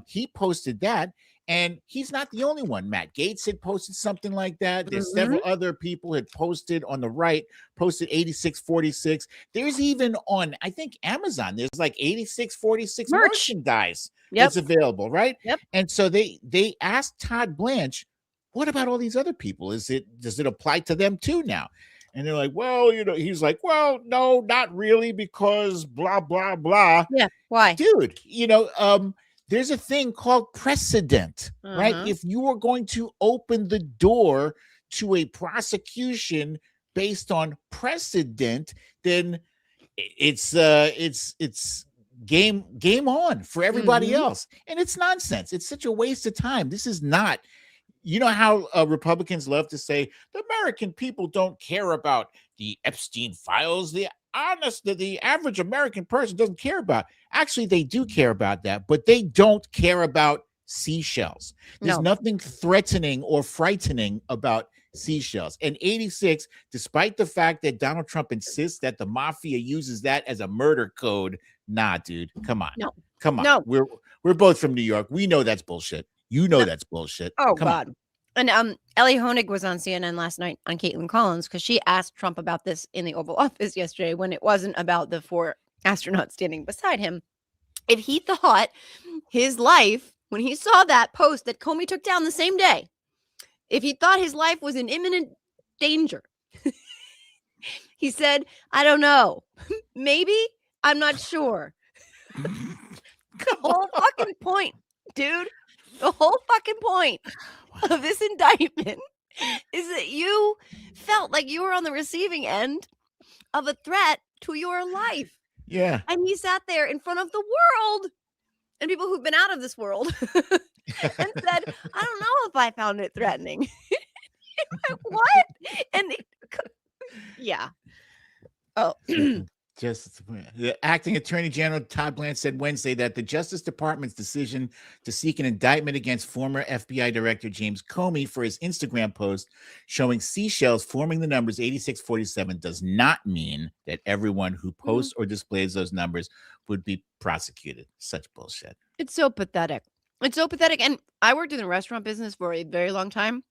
He posted that. And he's not the only one. Matt Gaetz had posted something like that. There's several other people had posted on the right, posted 86-46. There's even on, I think, Amazon, there's like 86-46 merchandise that's available, right? Yep. And so they asked Todd Blanche, what about all these other people? Does it apply to them too now? And they're like, well, he's like, well, no, not really, because blah, blah, blah. Yeah. Why? Dude, there's a thing called precedent, right? If you are going to open the door to a prosecution based on precedent, then it's game on for everybody else. And it's nonsense. It's such a waste of time. This is not, how Republicans love to say the American people don't care about the Epstein files. The average American person doesn't care about. Actually, they do care about that, but they don't care about seashells. There's nothing threatening or frightening about seashells. And 86, despite the fact that Donald Trump insists that the mafia uses that as a murder code, nah, dude, come on. Come on. No. We're both from New York. We know that's bullshit. That's bullshit. Oh, come God. on. And Ellie Honig was on CNN last night on Caitlin Collins because she asked Trump about this in the Oval Office yesterday when it wasn't about the 4 astronauts standing beside him. If he thought his life, when he saw that post that Comey took down the same day, if he thought his life was in imminent danger, he said, I don't know. Maybe. I'm not sure. The whole fucking point, dude. The whole fucking point of this indictment is that you felt like you were on the receiving end of a threat to your life. Yeah. And he sat there in front of the world and people who've been out of this world and said, I don't know if I found it threatening. What? And yeah. Oh. The acting attorney general Todd Blanche said Wednesday that the Justice Department's decision to seek an indictment against former FBI Director James Comey for his Instagram post showing seashells forming the numbers 86-47 does not mean that everyone who posts or displays those numbers would be prosecuted. Such bullshit. It's so pathetic. It's so pathetic. And I worked in the restaurant business for a very long time.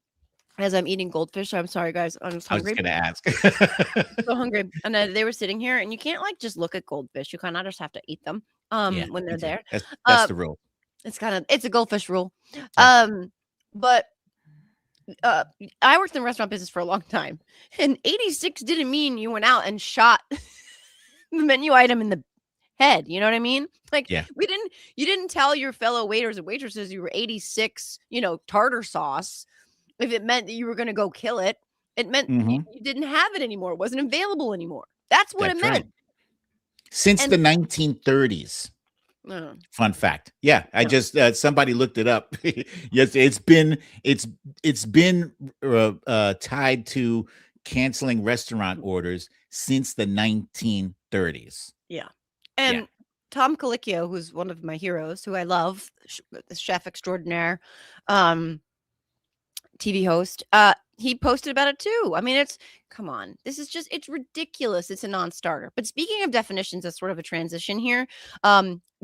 as I'm eating goldfish. I'm sorry, guys. I'm just I was hungry. just gonna ask. So hungry. And then they were sitting here, and you can't like just look at goldfish. You kind of just have to eat them Yeah, when they're me too. there. That's Uh, the rule. it's a goldfish rule. Yeah. But uh, I worked in the restaurant business for a long time, and 86 didn't mean you went out and shot the menu item in the head. You know what I mean? Like Yeah. you didn't tell your fellow waiters and waitresses you were 86, tartar sauce. If it meant that you were going to go kill it, it meant Mhm. you didn't have it anymore. It wasn't available anymore. That's what it That's right. meant. Since And the 1930s. uh, Fun fact. Yeah, I just somebody looked it up. Yes, it's been tied to canceling restaurant orders since the 1930s. yeah. Yeah. And Tom Colicchio, who's one of my heroes, who I love, the chef extraordinaire, TV host, he posted about it too. I mean, come on, it's ridiculous. It's a non-starter. But speaking of definitions, that's sort of a transition here,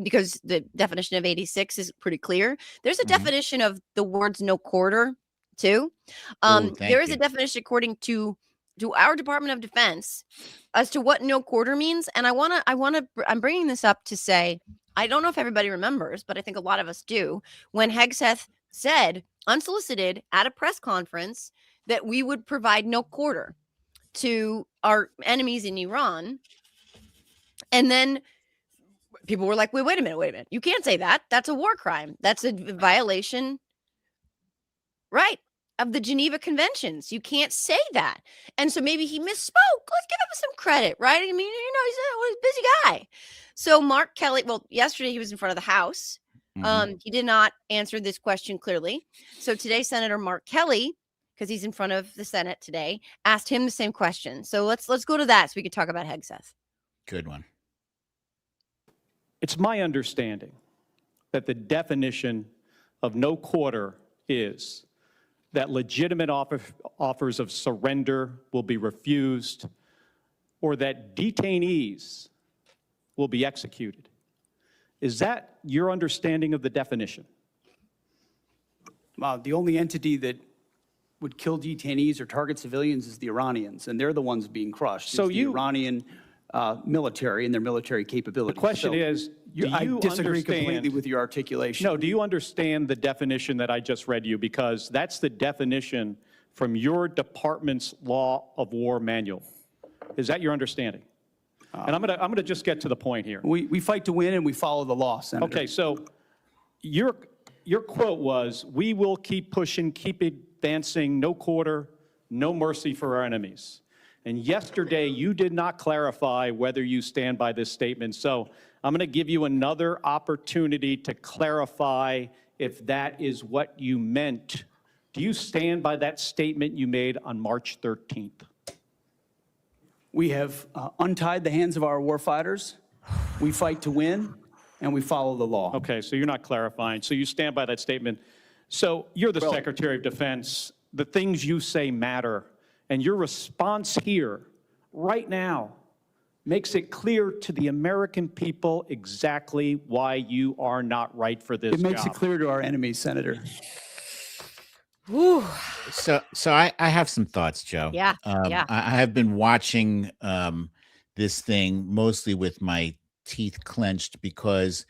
because the definition of 86 is pretty clear. There's a Mhm. definition of the words "no quarter" too. Oh, There thank is a you. definition according to our Department of Defense as to what "no quarter" means, and I'm bringing this up to say I don't know if everybody remembers, but I think a lot of us do, when Hegseth said unsolicited at a press conference that we would provide no quarter to our enemies in Iran. And then people were like, wait a minute. You can't say that. That's a war crime. That's a violation, right, of the Geneva Conventions. You can't say that. And so maybe he misspoke. Let's give him some credit, right? I mean, he's a busy guy. So Mark Kelly, well, yesterday he was in front of the House. Mhm. He did not answer this question clearly. So today, Senator Mark Kelly, because he's in front of the Senate today, asked him the same question. So let's go to that so we can talk about Hegseth. Good one. It's my understanding that the definition of no quarter is that legitimate offers of surrender will be refused or that detainees will be executed. Is that your understanding of the definition? The only entity that would kill detainees or target civilians is the Iranians, and they're the ones being crushed. So It's the Iranian military and their military capabilities. The question is, do I you disagree understand completely with your articulation. No, do you understand the definition that I just read you? Because that's the definition from your department's law of war manual. Is that your understanding? And I'm gonna just get to the point here. We fight to win and we follow the law, Senator. Okay, so your quote was, "We will keep pushing, keep advancing, no quarter, no mercy for our enemies." And yesterday, you did not clarify whether you stand by this statement. So I'm going to give you another opportunity to clarify if that is what you meant. Do you stand by that statement you made on March 13th? We have untied the hands of our warfighters. We fight to win, and we follow the law. Okay, so you're not clarifying. So you stand by that statement. So you're the Secretary of Defense. The things you say matter. And your response here, right now, makes it clear to the American people exactly why you are not right for this It makes job. it clear to our enemies, Senator. Whew. So I have some thoughts, Joe. Yeah, yeah. I have been watching this thing mostly with my teeth clenched because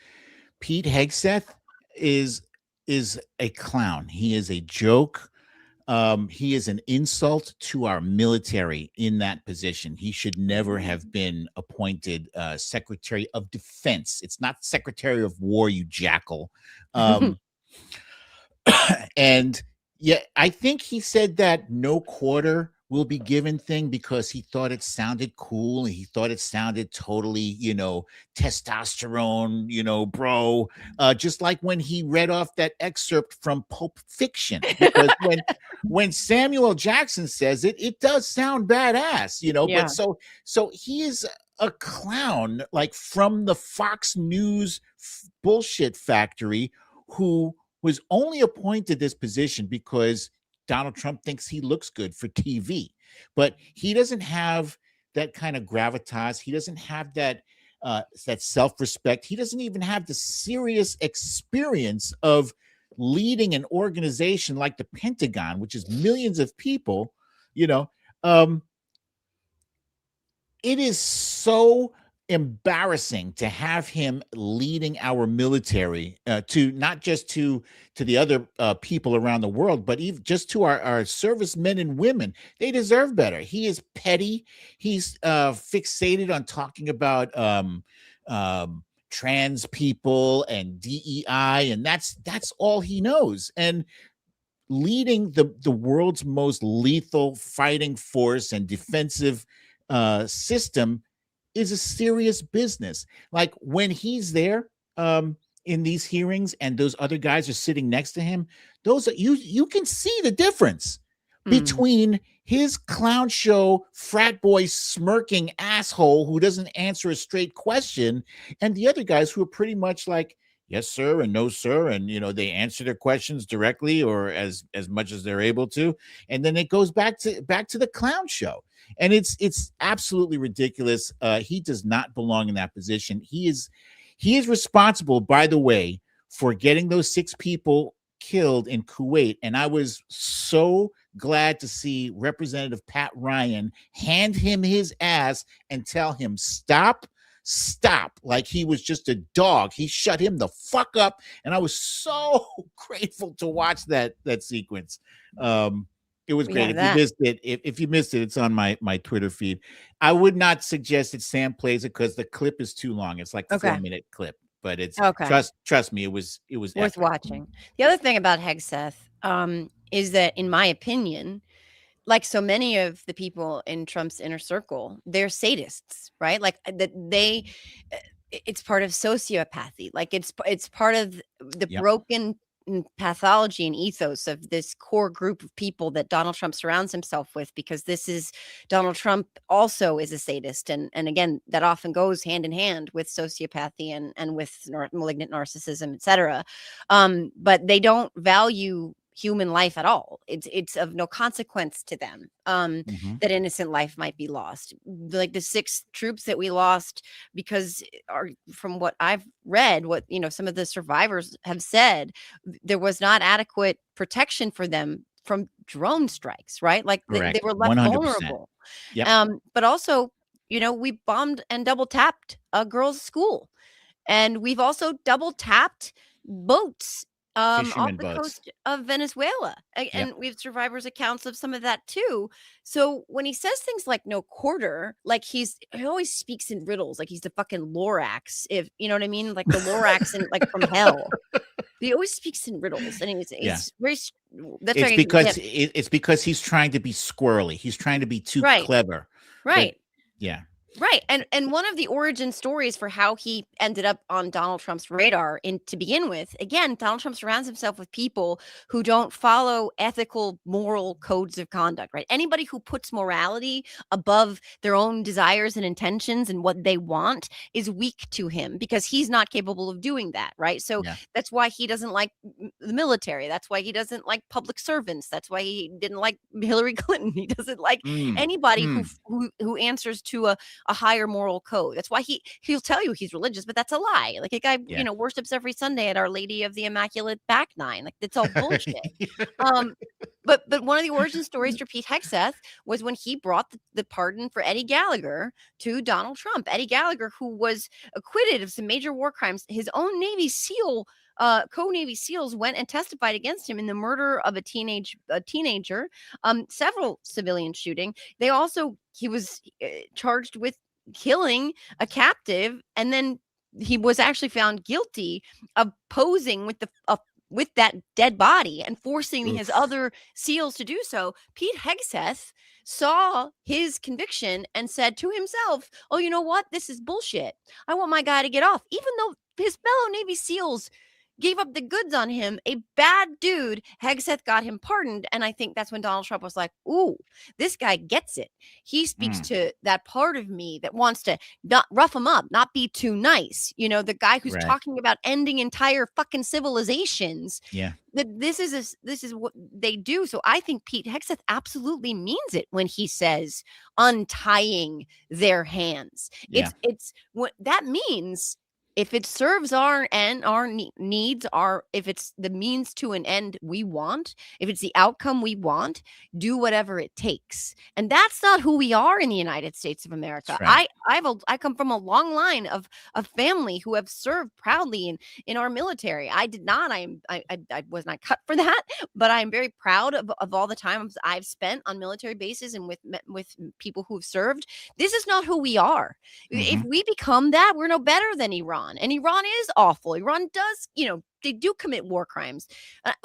Pete Hegseth is a clown. He is a joke. He is an insult to our military in that position. He should never have been appointed Secretary of Defense. It's not Secretary of War, you jackal. And yeah, I think he said that no quarter will be given thing because he thought it sounded cool. He thought it sounded totally, testosterone, bro. Just like when he read off that excerpt from Pulp Fiction, because when Samuel L. Jackson says it, it does sound badass, Yeah. But so he is a clown, like from the Fox News bullshit factory, who was only appointed this position because Donald Trump thinks he looks good for TV, but he doesn't have that kind of gravitas. He doesn't have that self-respect. He doesn't even have the serious experience of leading an organization like the Pentagon, which is millions of people, you know, um, it is so embarrassing to have him leading our military, to not just to the other people around the world, but even just to our servicemen and women. They deserve better. He is petty. He's fixated on talking about trans people and DEI, and that's all he knows. And leading the world's most lethal fighting force and defensive system is a serious business. Like when he's there in these hearings and those other guys are sitting next to him, those you can see the difference between his clown show frat boy smirking asshole who doesn't answer a straight question and the other guys who are pretty much like yes sir and no sir, and they answer their questions directly or as much as they're able to, and then it goes back to the clown show. And it's absolutely ridiculous. He does not belong in that position. He is responsible, by the way, for getting those 6 people killed in Kuwait. And I was so glad to see Representative Pat Ryan hand him his ass and tell him stop, like he was just a dog. He shut him the fuck up, and I was so grateful to watch that sequence. It was great. If you missed it, if you missed it, it's on my Twitter feed. I would not suggest that Sam plays it because the clip is too long. It's like a 4-minute clip, but it's trust me, it was worth epic. watching. The other thing about Hegseth is that, in my opinion, like so many of the people in Trump's inner circle, they're sadists, right? Like that it's part of sociopathy. Like it's part of the broken pathology and ethos of this core group of people that Donald Trump surrounds himself with, because Donald Trump also is a sadist. And again, that often goes hand in hand with sociopathy and with malignant narcissism, etc. But they don't value human life at all. It's of no consequence to them that innocent life might be lost. Like the 6 troops that we lost, because from what I've read, what some of the survivors have said, there was not adequate protection for them from drone strikes, right? Like they were left 100%. vulnerable. Yep. But also, we bombed and double tapped a girls' school, and we've also double tapped boats off Fisherman the boats. coast of Venezuela. And we have survivors' accounts of some of that too. So when he says things like no quarter, like he always speaks in riddles, like he's the fucking Lorax, if you know what I mean, like the Lorax and like from hell. He always speaks in riddles, and it's very. That's it's because he's trying to be squirrely. He's trying to be too clever. Right. But, yeah. Right. And one of the origin stories for how he ended up on Donald Trump's radar to begin with, again, Donald Trump surrounds himself with people who don't follow ethical, moral codes of conduct, right? Anybody who puts morality above their own desires and intentions and what they want is weak to him, because he's not capable of doing that, right? So that's why he doesn't like the military. That's why he doesn't like public servants. That's why he didn't like Hillary Clinton. He doesn't like anybody who answers to a higher moral code. That's why he'll tell you he's religious, but that's a lie. Like a guy, worships every Sunday at Our Lady of the Immaculate Back Nine. Like it's all bullshit. But one of the origin stories for Pete Hegseth was when he brought the pardon for Eddie Gallagher to Donald Trump. Eddie Gallagher, who was acquitted of some major war crimes, his own Navy SEAL. Co-Navy SEALs went and testified against him in the murder of a teenager, several civilian shooting. He was charged with killing a captive, and then he was actually found guilty of posing with that dead body and forcing his other SEALs to do so. Pete Hegseth saw his conviction and said to himself, oh, you know what? This is bullshit. I want my guy to get off. Even though his fellow Navy SEAls gave up the goods on him, a bad dude, Hegseth got him pardoned. And I think that's when Donald Trump was like, ooh, this guy gets it. He speaks to that part of me that wants to not rough him up, not be too nice. The guy who's talking about ending entire fucking civilizations. Yeah. That this is what they do. So I think Pete Hegseth absolutely means it when he says untying their hands. It's what that means If it serves our end, our needs, are if it's the means to an end we want, if it's the outcome we want, do whatever it takes. And that's not who we are in the United States of America. That's right. I come from a long line of family who have served proudly in our military. I did not. I was not cut for that, but I'm very proud of all the time I've spent on military bases and with people who've served. This is not who we are. If Mhm. we become that, we're no better than Iran. And Iran is awful. Iran does, they do commit war crimes.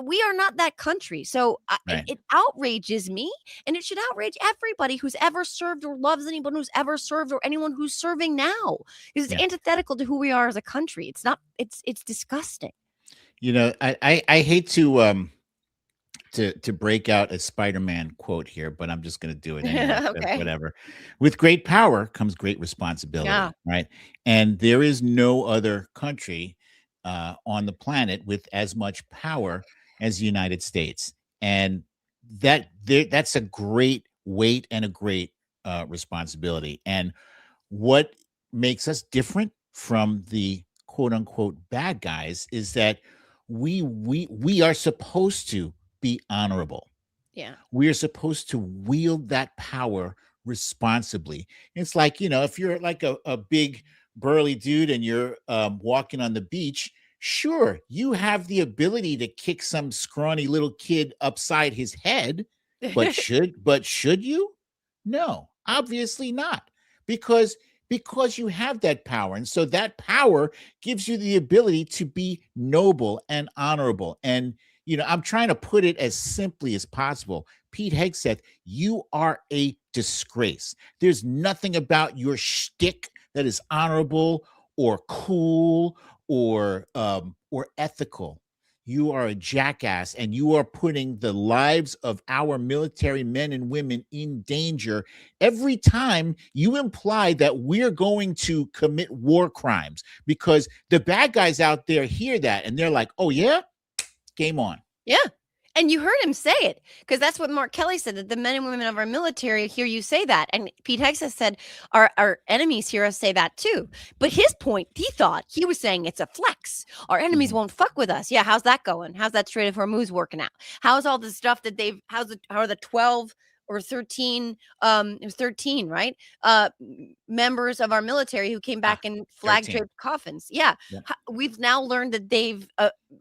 We are not that country. So Right. it outrages me, and it should outrage everybody who's ever served or loves anyone who's ever served or anyone who's serving now. Because it's Yeah. antithetical to who we are as a country. It's not, it's disgusting. I hate to break out a Spider-Man quote here, but I'm just going to do it anyway. So Okay. whatever. With great power comes great Yeah. responsibility, right? And there is no other country on the planet with as much power as the United States, and that's a great weight and a great responsibility. And what makes us different from the quote unquote bad guys is that we are supposed to be honorable. Yeah. We are supposed to wield that power responsibly. It's like, if you're like a big burly dude and you're walking on the beach, sure, you have the ability to kick some scrawny little kid upside his head, but should you? No, obviously not. Because you have that power. And so that power gives you the ability to be noble and honorable. And I'm trying to put it as simply as possible. Pete Hegseth, you are a disgrace. There's nothing about your shtick that is honorable or cool or ethical. You are a jackass, and you are putting the lives of our military men and women in danger every time you imply that we're going to commit war crimes, because the bad guys out there hear that and they're like, oh yeah, game on. Yeah. And you heard him say it, because that's what Mark Kelly said, that the men and women of our military hear you say that. And Pete Hegseth said our enemies hear us say that too. But his point, he was saying it's a flex. Our enemies Mhm. won't fuck with us. Yeah, how's that going? How's that Strait of Hormuz working out? How's all the stuff that how are the 12 or 13, it was 13, right? Members of our military who came back in flag 13. draped coffins. Yeah. Yeah. We've now learned that they've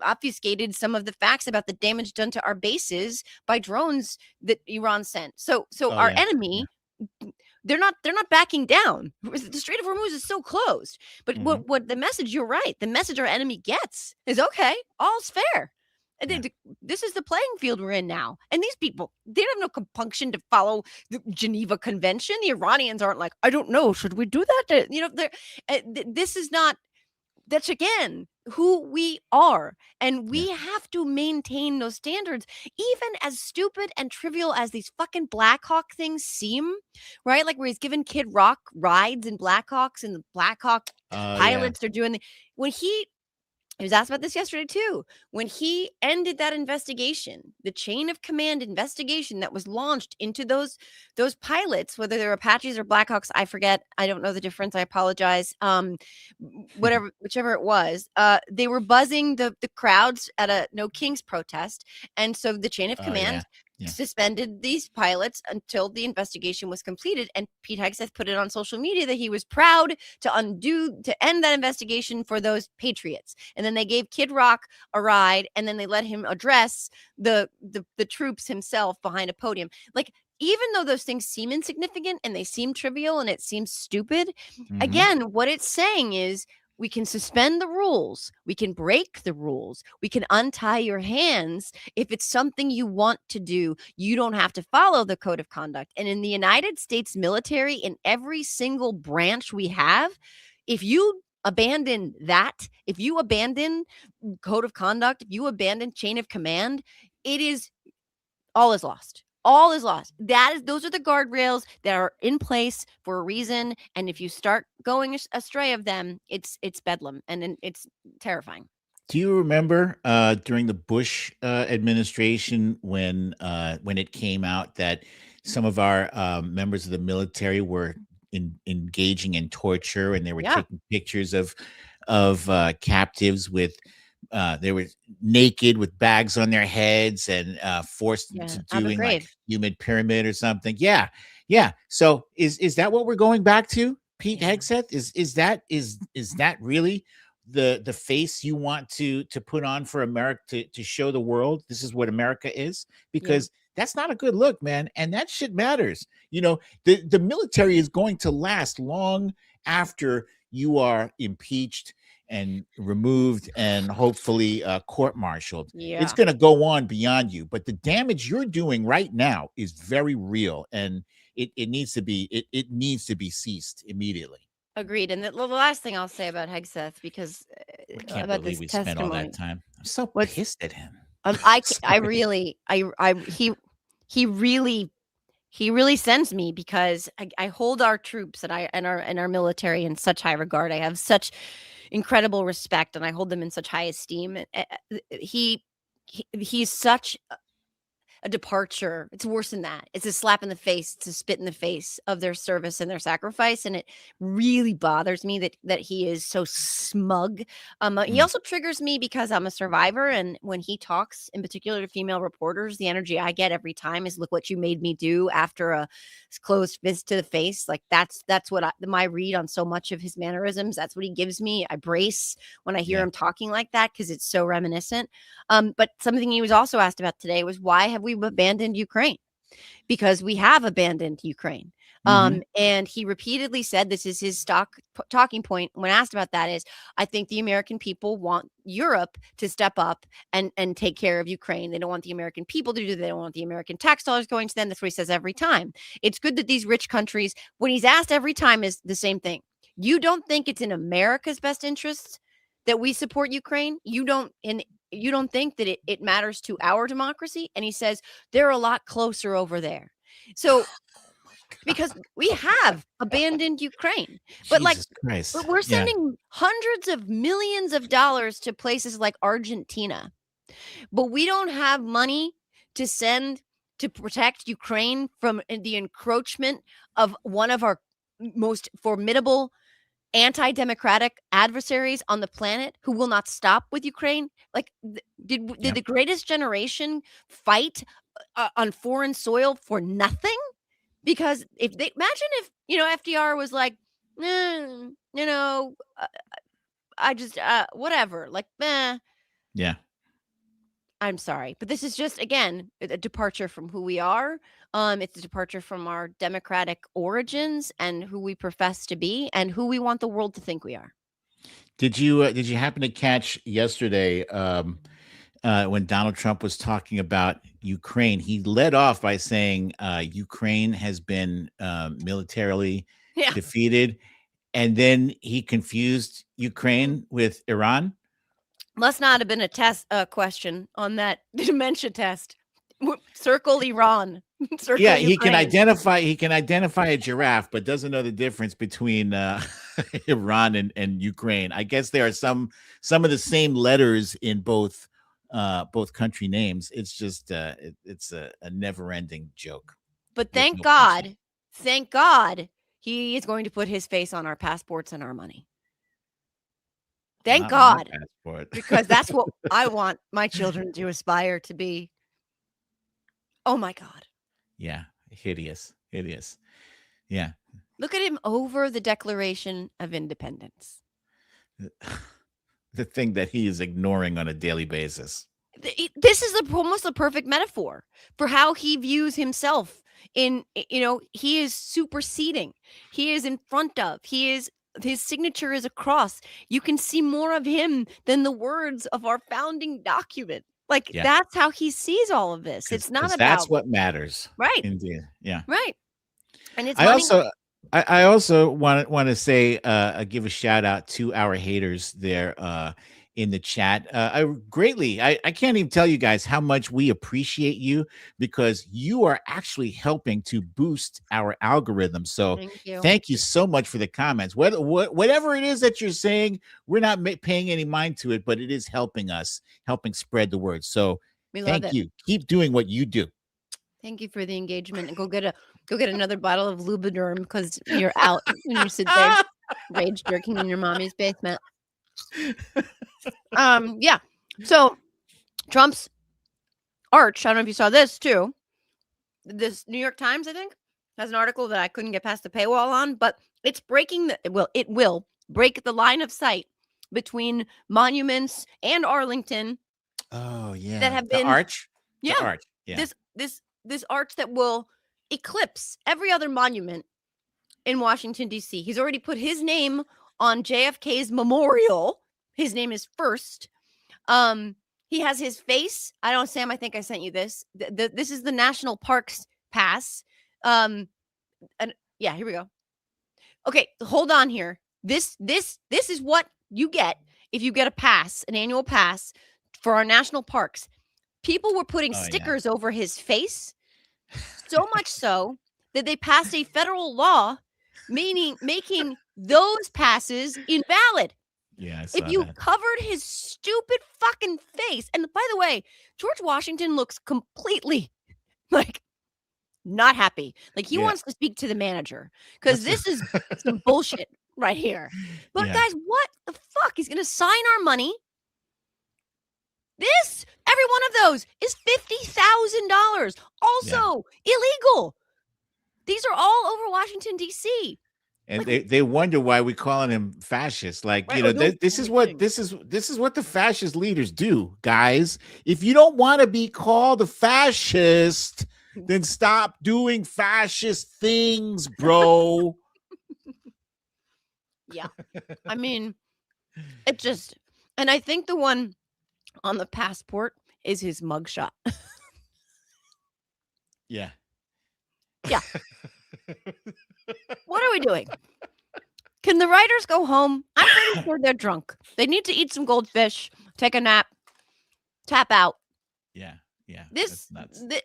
obfuscated some of the facts about the damage done to our bases by drones that Iran sent. So Oh our yeah. enemy, they're not backing down. The Strait of Hormuz is so closed. But Mhm. what the message, you're right, the message our enemy gets is, okay, all's fair. And Yeah. this is the playing field we're in now. And these people, they don't have no compunction to follow the Geneva Convention. The Iranians aren't like, I don't know, should we do that? This is not, that's again who we are. And Yeah. we have to maintain those standards, even as stupid and trivial as these fucking Blackhawk things seem, right? Like where he's giving Kid Rock rides in Blackhawks, and the Blackhawk Oh yeah. pilots are doing when he was asked about this yesterday too. When he ended that investigation, the chain of command investigation that was launched into those pilots, whether they're Apaches or Blackhawks, I forget. I don't know the difference. I apologize. Whichever it was, they were buzzing the crowds at a No Kings protest, and so the chain of Oh yeah. command Yeah. suspended these pilots until the investigation was completed. And Pete Hegseth put it on social media that he was proud to end that investigation for those patriots. And then they gave Kid Rock a ride, and then they let him address the troops himself behind a podium. Like, even though those things seem insignificant and they seem trivial and it seems stupid, Mhm. again, what it's saying is, we can suspend the rules, we can break the rules, we can untie your hands. If it's something you want to do, you don't have to follow the code of conduct. And in the United States military, in every single branch we have, if you abandon that, if you abandon code of conduct, if you abandon chain of command, all is lost. All is lost. Those are the guardrails that are in place for a reason. And if you start going astray of them, it's bedlam, and then it's terrifying. Do you remember during the Bush administration when it came out that some of our members of the military were engaging in torture, and they were Yeah. taking pictures of of captives with they were naked with bags on their heads and forced Yeah, into Abu doing like Ghraib. human pyramid or something. Yeah, yeah. So is that what we're going back to, Pete Yeah. Hegseth? Is that really the face you want to put on for America to show the world this is what America is? Yeah. Because that's not a good look, man. And that shit matters. The military is going to last long after you are impeached and removed and hopefully court-martialed. It's Yeah. going to go on beyond you, but the damage you're doing right now is very real, and it needs to be it needs to be ceased immediately. Agreed. And the last thing I'll say about Hegseth, because I can't about believe this we spent all that testimony, time. I'm so what's pissed at him. I Sorry. really he really sends me, because I hold our troops and our military in such high regard. I have such incredible respect, and I hold them in such high esteem. He's such a departure. It's worse than that. It's a slap in the face. It's a spit in the face of their service and their sacrifice, and it really bothers me that he is so smug. He Mm, also triggers me because I'm a survivor, and when he talks, in particular to female reporters, the energy I get every time is, "Look what you made me do," after a closed fist to the face. Like that's what my read on so much of his mannerisms. That's what he gives me. I brace when I hear yeah. him talking like that, because it's so reminiscent. But something he was also asked about today was, why have we abandoned Ukraine? Because we have abandoned Ukraine. Hmm. And he repeatedly said, this is his talking point when asked about that, is, I think the American people want Europe to step up and take care of Ukraine. They don't want the American people to do that. They don't want the American tax dollars going to them. That's what he says every time. It's good that these rich countries, when he's asked every time, is the same thing. You don't think it's in America's best interests that we support Ukraine? You don't think that it matters to our democracy? And he says they're a lot closer over there. So, because we have abandoned Ukraine, but Jesus Christ. we're Yeah. sending hundreds of millions of dollars to places like Argentina, but we don't have money to send to protect Ukraine from the encroachment of one of our most formidable anti-democratic adversaries on the planet, who will not stop with Ukraine. Like, did Yeah. the greatest generation fight on foreign soil for nothing? Because if they imagine if, FDR was like, I just whatever, like, Yeah. I'm sorry, but this is just, again, a departure from who we are. It's a departure from our democratic origins and who we profess to be and who we want the world to think we are. Did you happen to catch yesterday when Donald Trump was talking about Ukraine? He led off by saying Ukraine has been militarily Yeah. defeated, and then he confused Mhm. Ukraine with Iran. Must not have been a test question on that dementia test. Circle Iran, Yeah, circle he can Ukraine. identify a giraffe, but doesn't know the difference between Iran and Ukraine. I guess there are some of the same letters in both country names. It's just it's a never-ending joke But with no punchline. thank God, he is going to put his face on our passports and our money. Thank Not my God, passport. because that's what I want my children to aspire to be. Oh my God. Yeah, hideous, hideous. Yeah. Look at him over the Declaration of Independence. The thing that he is ignoring on a daily basis. This is almost a perfect metaphor for how he views himself. He is superseding. He is in front of. His signature is across. You can see more of him than the words of our founding document. Like, Yeah, that's how he sees all of this. It's not because that's about what matters. right, Indeed. Yeah. right, and it's I money. also I also want to say give a shout out to our haters there in the chat. I can't even tell you guys how much we appreciate you, because you are actually helping to boost our algorithm. So Thank you. thank you so much for the comments. Whatever it is that you're saying, we're not paying any mind to it, but it is helping us, helping spread the word. So We love thank it. you. Keep doing what you do. Thank you for the engagement, and go get another bottle of Lubriderm, because you're out and you sit there rage jerking in your mommy's basement. Yeah. So Trump's arch, I don't know if you saw this too. This New York Times, I think, has an article that I couldn't get past the paywall on, but it's breaking it will break the line of sight between monuments and Arlington Oh yeah, that have the been, arch, the yeah, arch. Yeah. this arch that will eclipse every other monument in Washington D.C. He's already put his name on JFK's memorial. His name is first. He has his face. I don't, Sam, I think I sent you this. This is the National Parks Pass. And yeah, here we go. Okay, hold on here. This is what you get if you get a pass, an annual pass for our national parks. People were putting Oh, yeah. stickers over his face, so much so that they passed a federal law making those passes invalid. Yeah, I If saw you that. covered his stupid fucking face, and by the way, George Washington looks completely like not happy. Like he Yeah. wants to speak to the manager because That's- this is some bullshit right here. But Yeah. guys, what the fuck? He's gonna sign our money. Every one of those is $50,000. Also illegal. These are all over Washington, D.C. And Like, they wonder why we calling him fascist. Like, right, you know, or those this is kind of what things. this is what the fascist leaders do, guys. If you don't want to be called a fascist, then stop doing fascist things, bro. Yeah. I mean, it just, and I think the one on the passport is his mugshot. Yeah. Yeah. What are we doing? Can the writers go home? I'm pretty sure they're drunk. They need to eat some goldfish, take a nap, tap out. Yeah. Yeah. This That's nuts.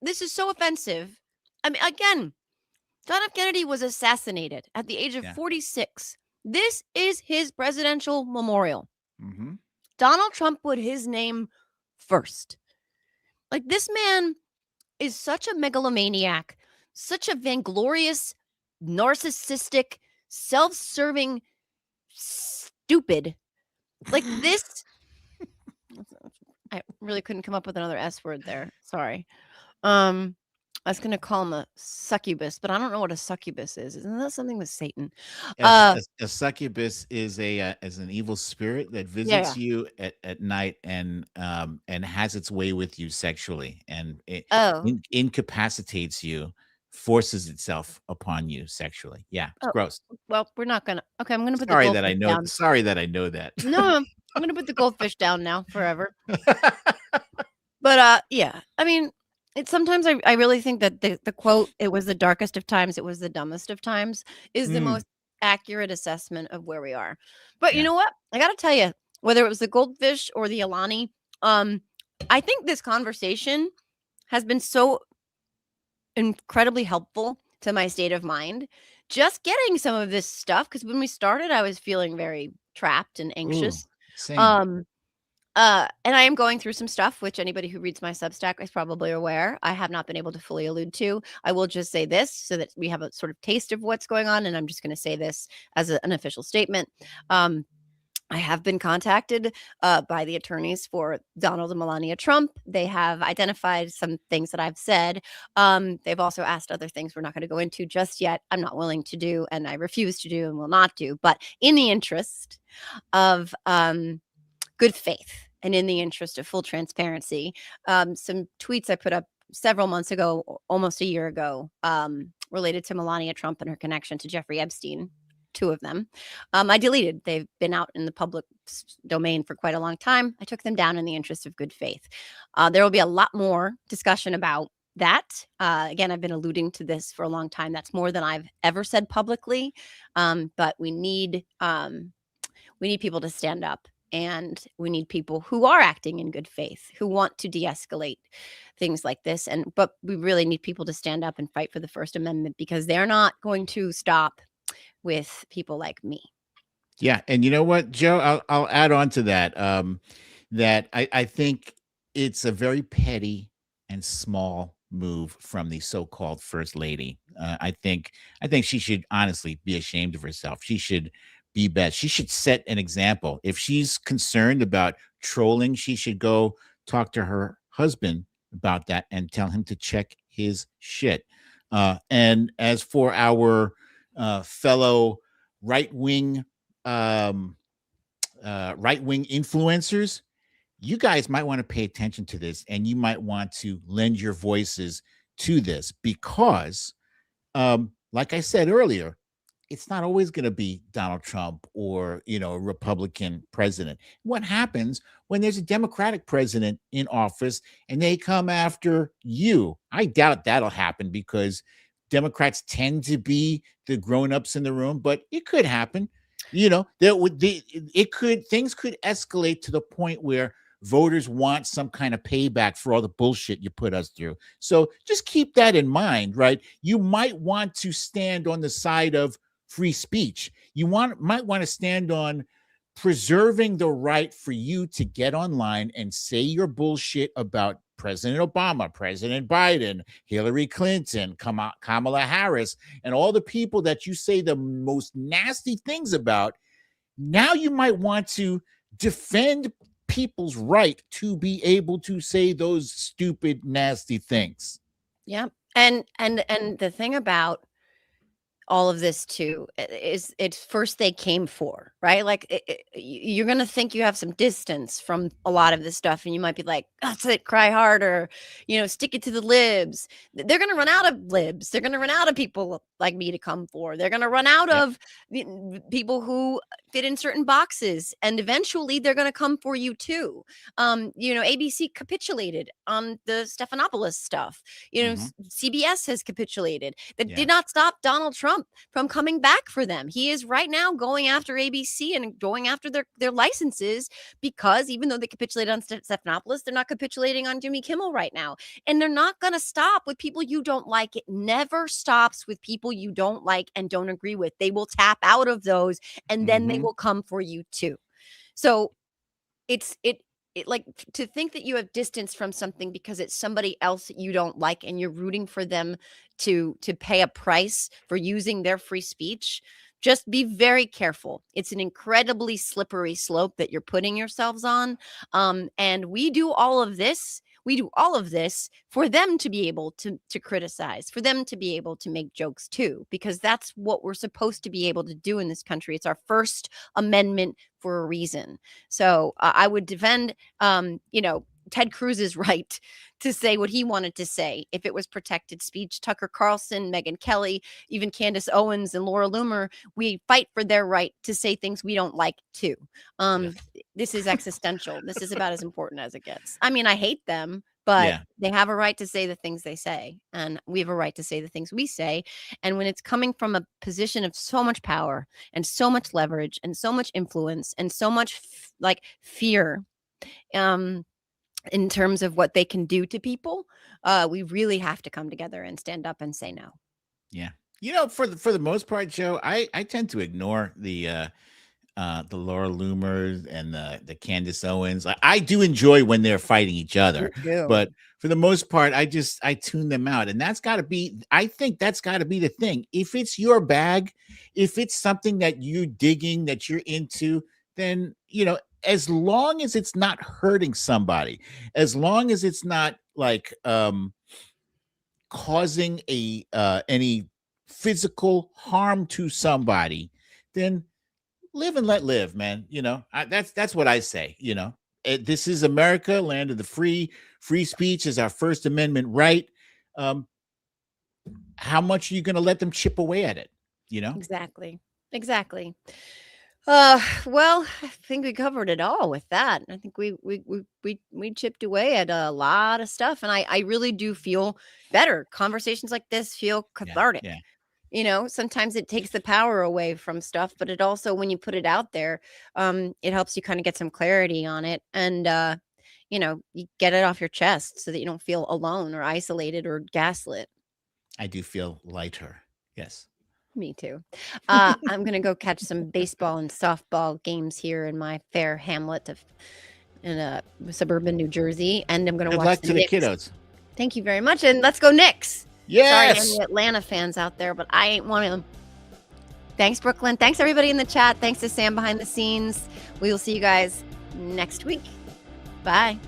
this is so offensive. I mean, again, John F. Kennedy was assassinated at the age of Yeah. 46. This is his presidential memorial. Mm-hmm. Donald Trump put his name first. Like, this man is such a megalomaniac, such a vainglorious, narcissistic, self-serving, stupid. Like this. I really couldn't come up with another S word there. Sorry. I was gonna call him a succubus, but I don't know what a succubus is. Isn't that something with Satan? A succubus is an evil spirit that Yeah. visits you at night and has its way with you sexually and it Oh. incapacitates you, forces itself upon you sexually. Yeah, it's Oh. gross. Well, we're not gonna. Okay, I'm gonna put the Sorry that I goldfish know. down. Sorry that I know that. No, I'm gonna put the goldfish down now forever. But yeah. I mean, it's sometimes I really think that the quote, "It was the darkest of times, it was the dumbest of times," is the Mm, most accurate assessment of where we are. But you yeah. know what? I gotta tell you, whether it was the goldfish or the Alani, I think this conversation has been so incredibly helpful to my state of mind. Just getting some of this stuff, because when we started, I was feeling very trapped and Ooh, anxious. same. And I am going through some stuff, which anybody who reads my Substack is probably aware. I have not been able to fully allude to. I will just say this so that we have a sort of taste of what's going on. And I'm just going to say this as an official statement. I have been contacted by the attorneys for Donald and Melania Trump. They have identified some things that I've said. They've also asked other things we're not going to go into just yet. I'm not willing to do, and I refuse to do and will not do. But in the interest of good faith and in the interest of full transparency, some tweets I put up several months ago, almost a year ago, related to Melania Trump and her connection to Jeffrey Epstein. Two of them I deleted. They've been out in the public domain for quite a long time. I took them down in the interest of good faith. There will be a lot more discussion about that. Again, I've been alluding to this for a long time. That's more than I've ever said publicly. But we need people to stand up, and we need people who are acting in good faith, who want to de-escalate things like this. But we really need people to stand up and fight for the First Amendment, because they're not going to stop with people like me. Yeah, and you know what, Joe? I'll add on to that. That I think it's a very petty and small move from the so-called first lady. I think she should honestly be ashamed of herself. She should be best. She should set an example. If she's concerned about trolling, she should go talk to her husband about that and tell him to check his shit. And as for our fellow right wing influencers, you guys might want to pay attention to this, and you might want to lend your voices to this because, like I said earlier, it's not always going to be Donald Trump or, a Republican president. What happens when there's a Democratic president in office and they come after you? I doubt that'll happen because Democrats tend to be the grown-ups in the room, but it could happen. Things could escalate to the point where voters want some kind of payback for all the bullshit you put us through. So just keep that in mind, right? You might want to stand on the side of free speech. Might want to stand on preserving the right for you to get online and say your bullshit about President Obama, President Biden, Hillary Clinton, Kamala Harris, and all the people that you say the most nasty things about. Now you might want to defend people's right to be able to say those stupid, nasty things. Yeah. And the thing about all of this too is it's first they came for, right? Like you're going to think you have some distance from a lot of this stuff and you might be like, that's it, cry harder, stick it to the libs. They're going to run out of libs. They're going to run out of people like me to come for. They're going to run out of people who fit in certain boxes, and eventually they're going to come for you too. ABC capitulated on the Stephanopoulos stuff. CBS has capitulated. That did not stop Donald Trump from coming back for them. He is right now going after ABC and going after their licenses because even though they capitulated on Stephanopoulos, they're not capitulating on Jimmy Kimmel right now. And they're not going to stop with people you don't like. It never stops with people you don't like and don't agree with. They will tap out of those and then they will come for you too. So it like to think that you have distance from something because it's somebody else that you don't like and you're rooting for them to pay a price for using their free speech. Just be very careful. It's an incredibly slippery slope that you're putting yourselves on. And we do all of this. We do all of this for them to be able to criticize, for them to be able to make jokes too, because that's what we're supposed to be able to do in this country. It's our First Amendment for a reason. So I would defend, Ted Cruz's right to say what he wanted to say if it was protected speech. Tucker Carlson, Megyn Kelly, even Candace Owens and Laura Loomer, we fight for their right to say things we don't like too. This is existential. This is about as important as it gets. I mean, I hate them, but they have a right to say the things they say, and we have a right to say the things we say. And when it's coming from a position of so much power and so much leverage and so much influence and so much fear, in terms of what they can do to people, we really have to come together and stand up and say no. Yeah. For the most part, Joe, I tend to ignore the Laura Loomers and the Candace Owens. I do enjoy when they're fighting each other, but for the most part, I tune them out. And I think that's gotta be the thing. If it's your bag, if it's something that you're digging, that you're into, then, as long as it's not hurting somebody, as long as it's not like causing any physical harm to somebody, then live and let live, man. That's what I say. This is America, land of the free. Free speech is our First Amendment right. How much are you going to let them chip away at it? Exactly. Well, I think we covered it all with that. I think we chipped away at a lot of stuff, and I really do feel better. Conversations like this feel cathartic. Yeah. Sometimes it takes the power away from stuff, but it also, when you put it out there, it helps you kind of get some clarity on it, and you get it off your chest so that you don't feel alone or isolated or gaslit. I do feel lighter. Yes. Me too. I'm going to go catch some baseball and softball games here in my fair hamlet in suburban New Jersey, and I'm going to Good watch luck to the kiddos. Thank you very much, and let's go Knicks. Yes. Sorry, any Atlanta fans out there, but I ain't one of them. Thanks, Brooklyn. Thanks, everybody in the chat. Thanks to Sam behind the scenes. We will see you guys next week. Bye.